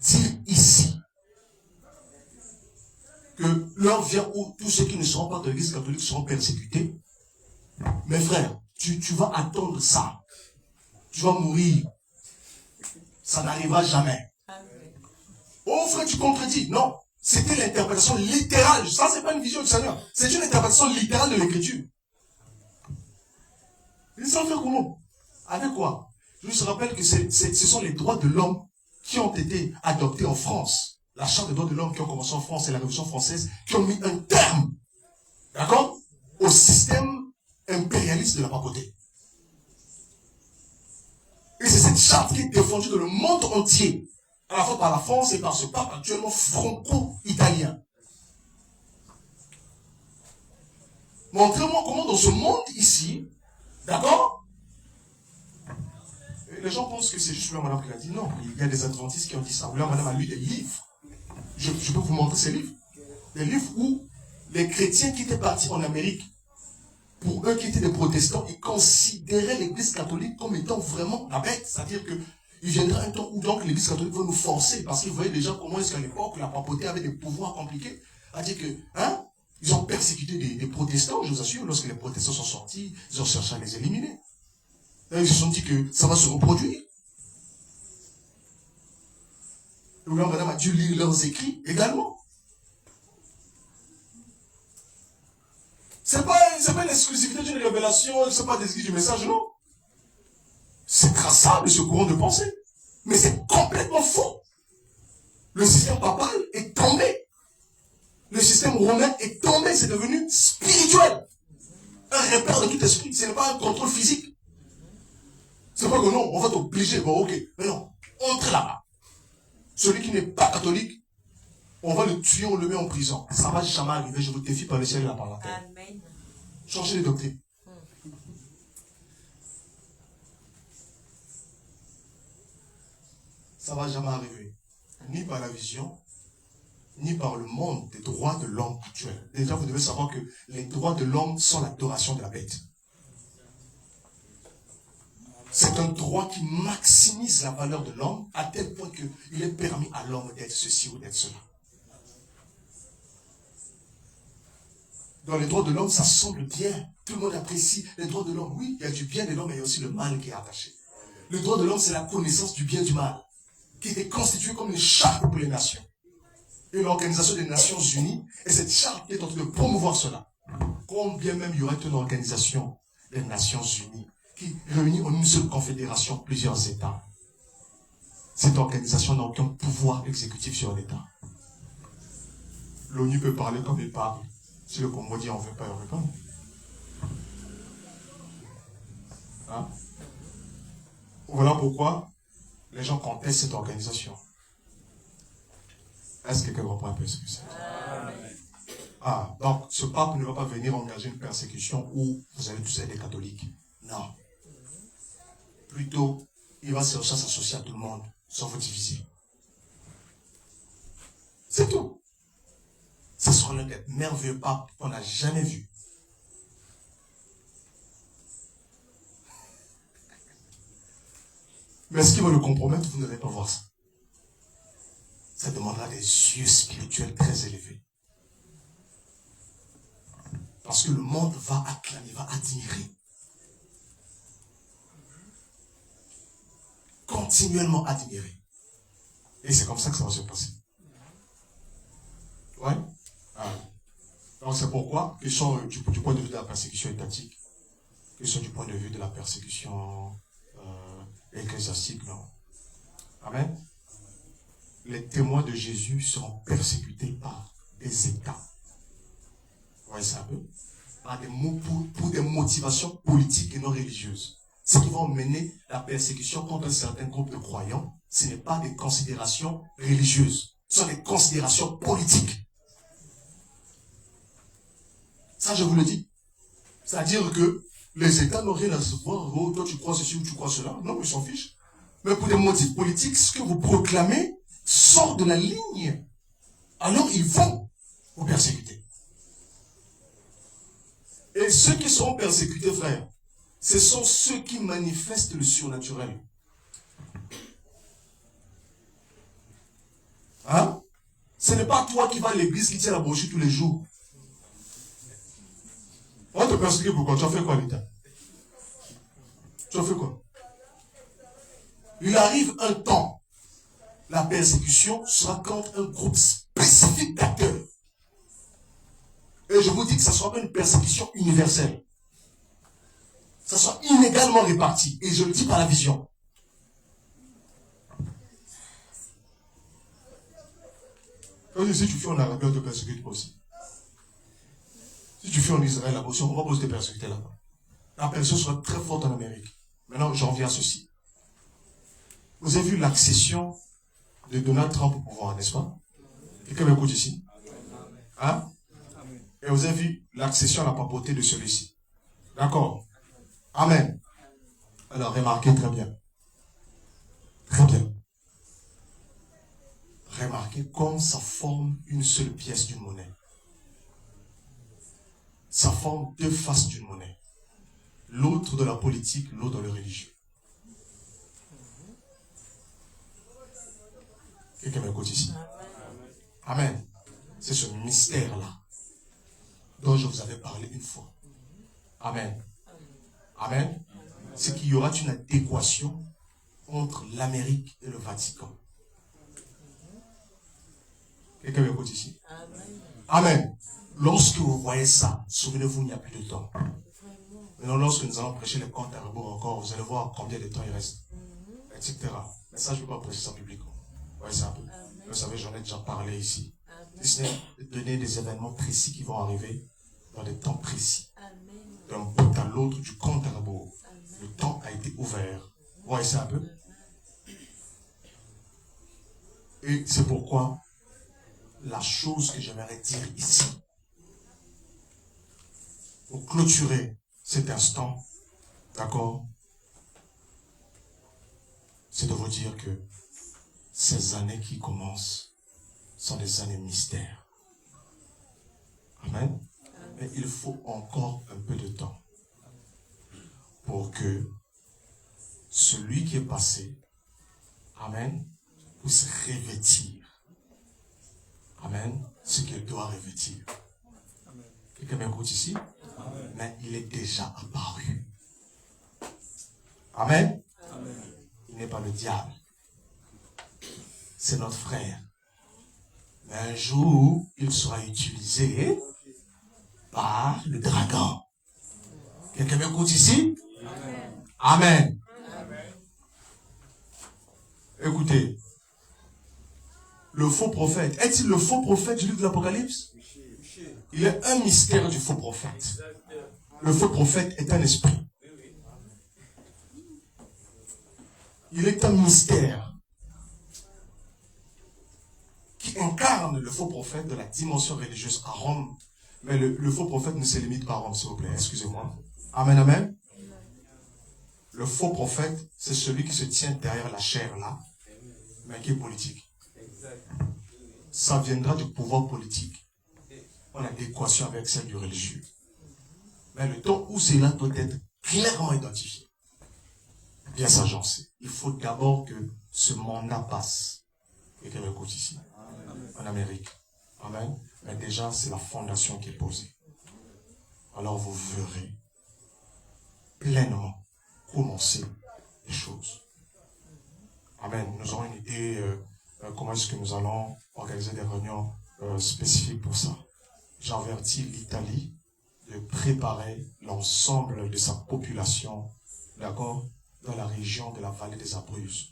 Dire ici. Que l'heure vient où tous ceux qui ne seront pas de l'église catholique seront persécutés. Mes frères, tu vas attendre ça. Tu vas mourir. Ça n'arrivera jamais. Oh frère, tu contredis. Non. C'était l'interprétation littérale. Ça, c'est pas une vision du Seigneur. C'est une interprétation littérale de l'écriture. Ils savent faire comment? Avec quoi? Je vous rappelle que ce sont les droits de l'homme qui ont été adoptés en France. La charte des droits de l'homme qui ont commencé en France et la Révolution française qui ont mis un terme, d'accord, au système impérialiste de la papauté. Et c'est cette charte qui est défendue dans le monde entier, à la fois par la France et par ce pape actuellement franco-italien. Montrez-moi comment dans ce monde ici, d'accord, les gens pensent que c'est juste William Branham qui l'a dit. Non, il y a des adventistes qui ont dit ça. William Branham a lu des livres. Je peux vous montrer ces livres. Des livres où les chrétiens qui étaient partis en Amérique, pour eux qui étaient des protestants, ils considéraient l'église catholique comme étant vraiment la bête. C'est-à-dire qu'il viendra un temps où donc l'église catholique va nous forcer, parce qu'ils voyaient déjà comment est-ce qu'à l'époque la papauté avait des pouvoirs compliqués. C'est-à-dire que, ils ont persécuté des protestants, je vous assure, lorsque les protestants sont sortis, ils ont cherché à les éliminer. Et ils se sont dit que ça va se reproduire. William Branham a dû lire leurs écrits également. C'est pas l'exclusivité d'une révélation, c'est pas des écrits du message, non. C'est traçable ce courant de pensée. Mais c'est complètement faux. Le système papal est tombé. Le système romain est tombé, c'est devenu spirituel. Un repère de tout esprit, ce n'est pas un contrôle physique. C'est pas que non, on va t'obliger, bon ok, mais non, entre là-bas. Celui qui n'est pas catholique, on va le tuer, on le met en prison. Ça ne va jamais arriver, je vous défie par le ciel et la par la terre. Amen. Changez les doctrines. Ça ne va jamais arriver. Ni par la vision, ni par le monde des droits de l'homme actuel. Déjà, vous devez savoir que les droits de l'homme sont l'adoration de la bête. C'est un droit qui maximise la valeur de l'homme à tel point qu'il est permis à l'homme d'être ceci ou d'être cela. Dans les droits de l'homme, ça semble bien. Tout le monde apprécie les droits de l'homme. Oui, il y a du bien de l'homme, mais il y a aussi le mal qui est attaché. Le droit de l'homme, c'est la connaissance du bien et du mal, qui est constituée comme une charte pour les nations. Et l'Organisation des Nations Unies, et cette charte est en train de promouvoir cela. Combien même il y aurait une organisation des Nations Unies qui réunit en une seule confédération plusieurs États. Cette organisation n'a aucun pouvoir exécutif sur l'État. L'ONU peut parler comme il parle. Si le Congo dit on ne veut pas, on ne veut pas. Hein? Voilà pourquoi les gens contestent cette organisation. Est-ce que quelqu'un comprend un peu ce que c'est? Ah, donc ce pape ne va pas venir engager une persécution où vous allez tous être des catholiques. Non. Plutôt, il va chercher à s'associer à tout le monde, sans vous diviser. C'est tout. Ce sera l'un des merveilleux papes qu'on n'a jamais vu. Mais ce qui va le compromettre, vous n'allez pas voir ça. Ça demandera des yeux spirituels très élevés. Parce que le monde va acclamer, va admirer. Continuellement admirer. Et c'est comme ça que ça va se passer. Ouais? Ah. Donc c'est pourquoi, que ce soit du point de vue de la persécution étatique, que ce soit du point de vue de la persécution ecclésiastique, non. Amen. Les témoins de Jésus seront persécutés par des États. Vous voyez ça un peu? Par pour des motivations politiques et non religieuses. Ce qui va mener la persécution contre un certain groupe de croyants, ce n'est pas des considérations religieuses, ce sont des considérations politiques. Ça, je vous le dis. C'est-à-dire que les États n'ont rien à se voir. Oh, toi, tu crois ceci ou tu crois cela. Non, ils s'en fichent. Mais pour des motifs politiques, ce que vous proclamez sort de la ligne. Alors, ils vont vous persécuter. Et ceux qui seront persécutés, frère, ce sont ceux qui manifestent le surnaturel. Hein? Ce n'est pas toi qui vas à l'église qui tient la brochure tous les jours. On va te persécuter pourquoi? Tu as fait quoi, l'État? Tu as fait quoi? Il arrive un temps, la persécution sera contre un groupe spécifique d'acteurs. Et je vous dis que ça sera une persécution universelle. Ça sera inégalement réparti. Et je le dis par la vision. Si tu fais en Arabie, on te persécute aussi. Si tu fais en Israël, là-bas, on va te persécuter là-bas. La persécution sera très forte en Amérique. Maintenant, j'en viens à ceci. Vous avez vu l'accession de Donald Trump au pouvoir, n'est-ce pas? Quelqu'un m'écoute ici? Hein? Et vous avez vu l'accession à la papauté de celui-ci. D'accord? Amen. Alors, remarquez très bien. Très bien. Remarquez comme ça forme une seule pièce d'une monnaie. Ça forme deux faces d'une monnaie. L'autre de la politique, l'autre dans le religieux. Quelqu'un m'écoute ici? Amen. C'est ce mystère-là dont je vous avais parlé une fois. Amen. Amen. C'est qu'il y aura une adéquation entre l'Amérique et le Vatican. Quelqu'un m'écoute ici? Amen. Lorsque vous voyez ça, souvenez-vous, il n'y a plus de temps. Vraiment. Maintenant, lorsque nous allons prêcher les comptes à rebours encore, vous allez voir combien de temps il reste, etc. Mais ça, je ne peux pas prêcher ça publiquement. Vous voyez ça un peu. Amen. Vous savez, j'en ai déjà parlé ici. Amen. Si ce n'est de donner des événements précis qui vont arriver dans des temps précis. Amen. D'un bout à l'autre du compte à rebours. Amen. Le temps a été ouvert. Vous voyez ça un peu. Et c'est pourquoi la chose que j'aimerais dire ici, pour clôturer cet instant, d'accord, c'est de vous dire que ces années qui commencent sont des années mystères. Amen. Mais il faut encore un peu de temps pour que celui qui est passé, amen, puisse revêtir, amen, ce qu'il doit revêtir. Quelqu'un m'écoute ici? Amen. Mais il est déjà apparu. Amen. Amen. Il n'est pas le diable. C'est notre frère. Mais un jour, il sera utilisé par le dragon. Quelqu'un m'écoute ici? Amen. Amen. Amen. Écoutez, le faux prophète, est-il le faux prophète du livre de l'Apocalypse? Il est un mystère du faux prophète. Le faux prophète est un esprit. Il est un mystère qui incarne le faux prophète de la dimension religieuse à Rome. Mais le faux prophète ne se limite pas à Rome, s'il vous plaît. Excusez-moi. Amen, amen. Le faux prophète, c'est celui qui se tient derrière la chair là, mais qui est politique. Ça viendra du pouvoir politique en adéquation avec celle du religieux. Mais le temps où cela doit être clairement identifié, bien s'agencer, il faut d'abord que ce mandat passe. Et qu'elle écoute ici, en Amérique. Amen. Mais déjà, c'est la fondation qui est posée. Alors vous verrez pleinement commencer les choses. Amen. Nous aurons une idée comment est-ce que nous allons organiser des réunions spécifiques pour ça. J'avertis l'Italie de préparer l'ensemble de sa population, d'accord, dans la région de la vallée des Abruzzes,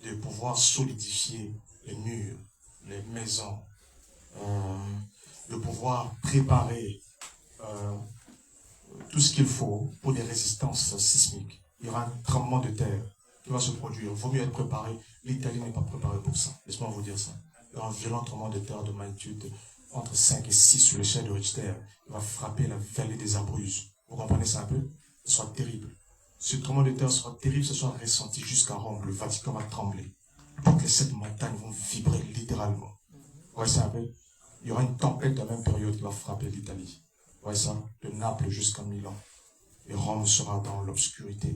de pouvoir solidifier les murs, les maisons, de pouvoir préparer tout ce qu'il faut pour des résistances sismiques. Il y aura un tremblement de terre qui va se produire. Il vaut mieux être préparé. L'Italie n'est pas préparée pour ça. Laisse-moi vous dire ça. Il y aura un violent tremblement de terre de magnitude entre 5 et 6 sur l'échelle de Richter. Il va frapper la vallée des Abruzzes. Vous comprenez ça un peu? Ce sera terrible. Ce tremblement de terre sera terrible, ce sera ressenti jusqu'à Rome. Le Vatican va trembler. Toutes les 7 montagnes vont vibrer littéralement. Vous voyez ça un peu? Il y aura une tempête de la même période qui va frapper l'Italie. Vous voyez ça? De Naples jusqu'à Milan. Et Rome sera dans l'obscurité.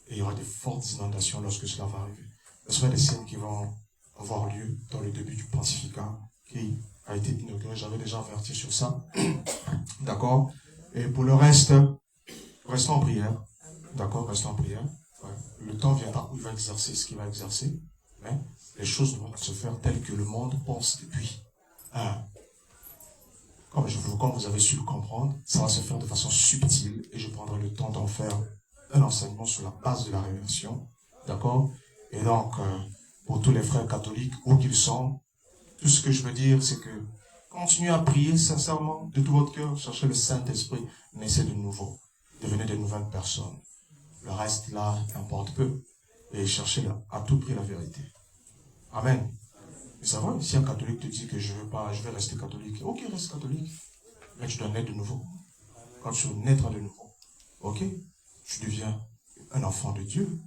Et il y aura des fortes inondations lorsque cela va arriver. Ce sera des signes qui vont avoir lieu dans le début du pontificat qui a été inauguré. J'avais déjà averti sur ça. D'accord? Et pour le reste, restons en prière. D'accord? Restons en prière. Ouais. Le temps viendra où il va exercer ce qu'il va exercer. Mais les choses vont se faire telles que le monde pense depuis. Comme vous avez su le comprendre, ça va se faire de façon subtile et je prendrai le temps d'en faire un enseignement sur la base de la révélation. D'accord? Et donc, pour tous les frères catholiques, où qu'ils sont, tout ce que je veux dire, c'est que continuez à prier sincèrement, de tout votre cœur, cherchez le Saint-Esprit, naissez de nouveau, devenez de nouvelles personnes. Le reste, là, importe peu. Et cherchez à tout prix la vérité. Amen. Mais ça va, si un catholique te dit que je vais rester catholique, ok, reste catholique. Mais tu dois naître de nouveau. Quand tu naîtras de nouveau, ok, tu deviens un enfant de Dieu.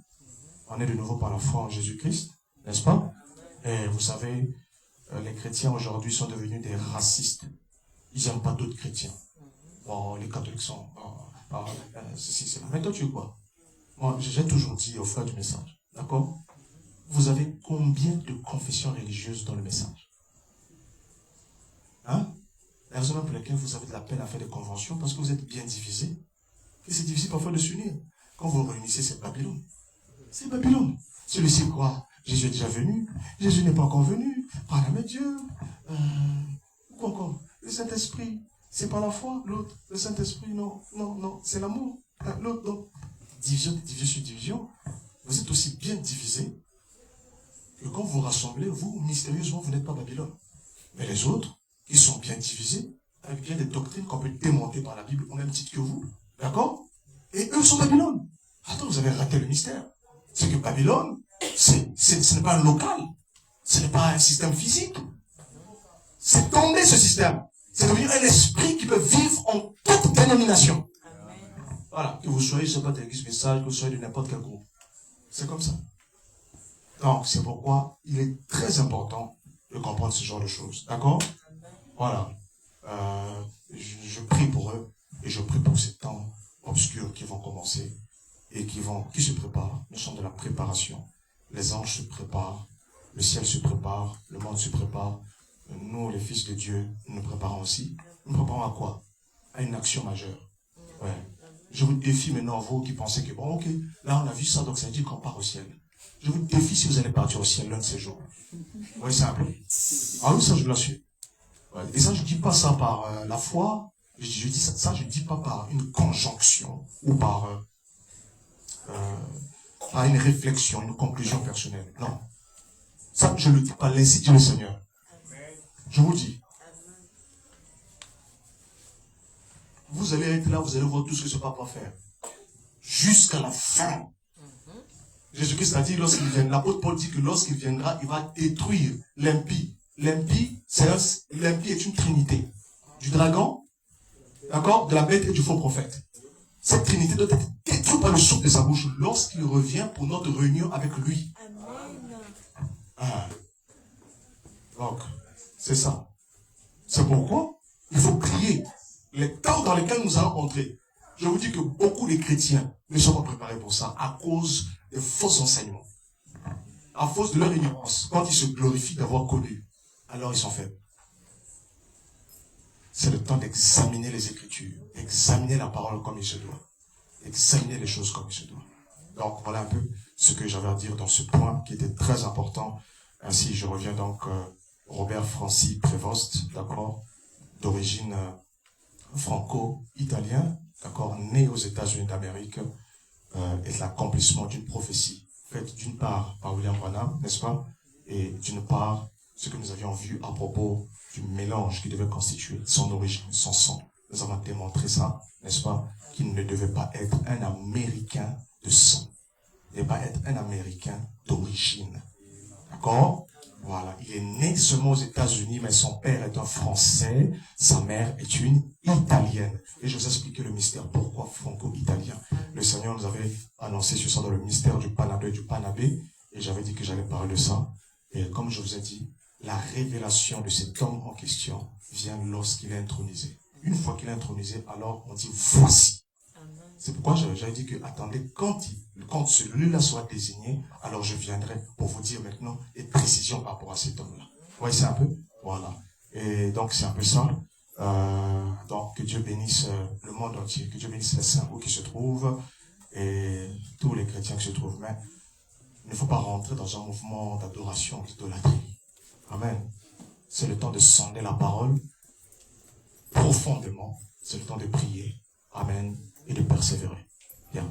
On est de nouveau par la foi en Jésus-Christ, n'est-ce pas? Et vous savez, les chrétiens aujourd'hui sont devenus des racistes. Ils n'aiment pas d'autres chrétiens. Bon, les catholiques sont... ceci, cela. Mais toi, tu es quoi? Moi, j'ai toujours dit aux frères du message, d'accord? Vous avez combien de confessions religieuses dans le message? Hein? La raison pour laquelle vous avez de la peine à faire des conventions, parce que vous êtes bien divisés. Et c'est difficile parfois de s'unir. Quand vous réunissez, c'est Babylone. C'est Babylone. Celui-ci croit, Jésus est déjà venu, Jésus n'est pas encore venu, parle avec Dieu. Quoi encore? le Saint-Esprit, c'est pas la foi, l'autre, le Saint-Esprit, non, non, non, c'est l'amour, l'autre, non. Division, division sur division, vous êtes aussi bien divisés que quand vous vous rassemblez, vous, mystérieusement, vous n'êtes pas Babylone. Mais les autres, qui sont bien divisés, avec bien des doctrines qu'on peut démonter par la Bible au même titre que vous, d'accord? Et eux sont Babylone. Attends, vous avez raté le mystère. C'est que Babylone, ce n'est pas un local, ce n'est pas un système physique. C'est tombé ce système. C'est devenu un esprit qui peut vivre en toute dénomination. Voilà, que vous soyez, je ne sais pas, d'église message, que vous soyez de n'importe quel groupe. C'est comme ça. Donc, c'est pourquoi il est très important de comprendre ce genre de choses. D'accord? Voilà. Je prie pour eux et je prie pour ces temps obscurs qui vont commencer et qui se préparent. Nous sommes de la préparation. Les anges se préparent, le ciel se prépare, le monde se prépare. Nous, les fils de Dieu, nous nous préparons aussi. Nous nous préparons à quoi? À une action majeure. Ouais. Je vous défie maintenant, vous qui pensez que, bon, ok, là on a vu ça, donc ça veut dire qu'on part au ciel. Je vous défie si vous allez partir au ciel l'un de ces jours. Oui, simple. Ah oui, ça je vous l'assure. Ouais. Et ça, je ne dis pas ça par la foi, je dis ça, je ne dis pas par une conjonction ou par une réflexion, une conclusion personnelle. Non. Ça, je ne le dis pas, l'ainsi dit le Seigneur. Je vous dis. Vous allez être là, vous allez voir tout ce que ce papa va faire. Jusqu'à la fin. Jésus-Christ a dit, lorsqu'il viendra, l'apôtre Paul dit que lorsqu'il viendra, il va détruire l'impie. L'impie est une trinité. Du dragon, d'accord, de la bête et du faux prophète. Cette trinité doit être détruite par le souffle de sa bouche lorsqu'il revient pour notre réunion avec lui. Ah. Donc, c'est ça. C'est pourquoi il faut prier. Les temps dans lesquels nous allons entrer, je vous dis que beaucoup de chrétiens ne sont pas préparés pour ça à cause des faux enseignements. À cause de leur ignorance. Quand ils se glorifient d'avoir connu, alors ils sont faibles. C'est le temps d'examiner les Écritures, d'examiner la parole comme il se doit, d'examiner les choses comme il se doit. Donc voilà un peu ce que j'avais à dire dans ce point qui était très important. Ainsi, je reviens donc Robert Francis Prévost, d'accord, d'origine franco-italien, d'accord, né aux États-Unis d'Amérique, est l'accomplissement d'une prophétie faite d'une part par William Branham, n'est-ce pas, et d'une part ce que nous avions vu à propos du mélange qui devait constituer son origine, son sang. Nous avons démontré ça, n'est-ce pas, qu'il ne devait pas être un Américain de sang, il ne devait pas être un Américain d'origine, d'accord. Voilà, il est né seulement aux États-Unis, mais son père est un Français, sa mère est une Italienne. Et je vous ai expliqué le mystère, pourquoi franco-italien. Le Seigneur nous avait annoncé sur ça dans le mystère du Panado et du Panabé, et j'avais dit que j'allais parler de ça. Et comme je vous ai dit, la révélation de cet homme en question vient lorsqu'il est intronisé. Une fois qu'il est intronisé, alors on dit voici. C'est pourquoi j'avais dit que, attendez, quand celui-là sera désigné, alors je viendrai pour vous dire maintenant les précisions par rapport à cet homme-là. Vous voyez, c'est un peu? Voilà. Et donc, c'est un peu ça. Donc, que Dieu bénisse le monde entier, que Dieu bénisse les saints où qui se trouvent et tous les chrétiens qui se trouvent. Mais il ne faut pas rentrer dans un mouvement d'adoration, d'idolâtrie. Amen. C'est le temps de sonder la parole profondément. C'est le temps de prier. Amen. Et de persévérer. Bien.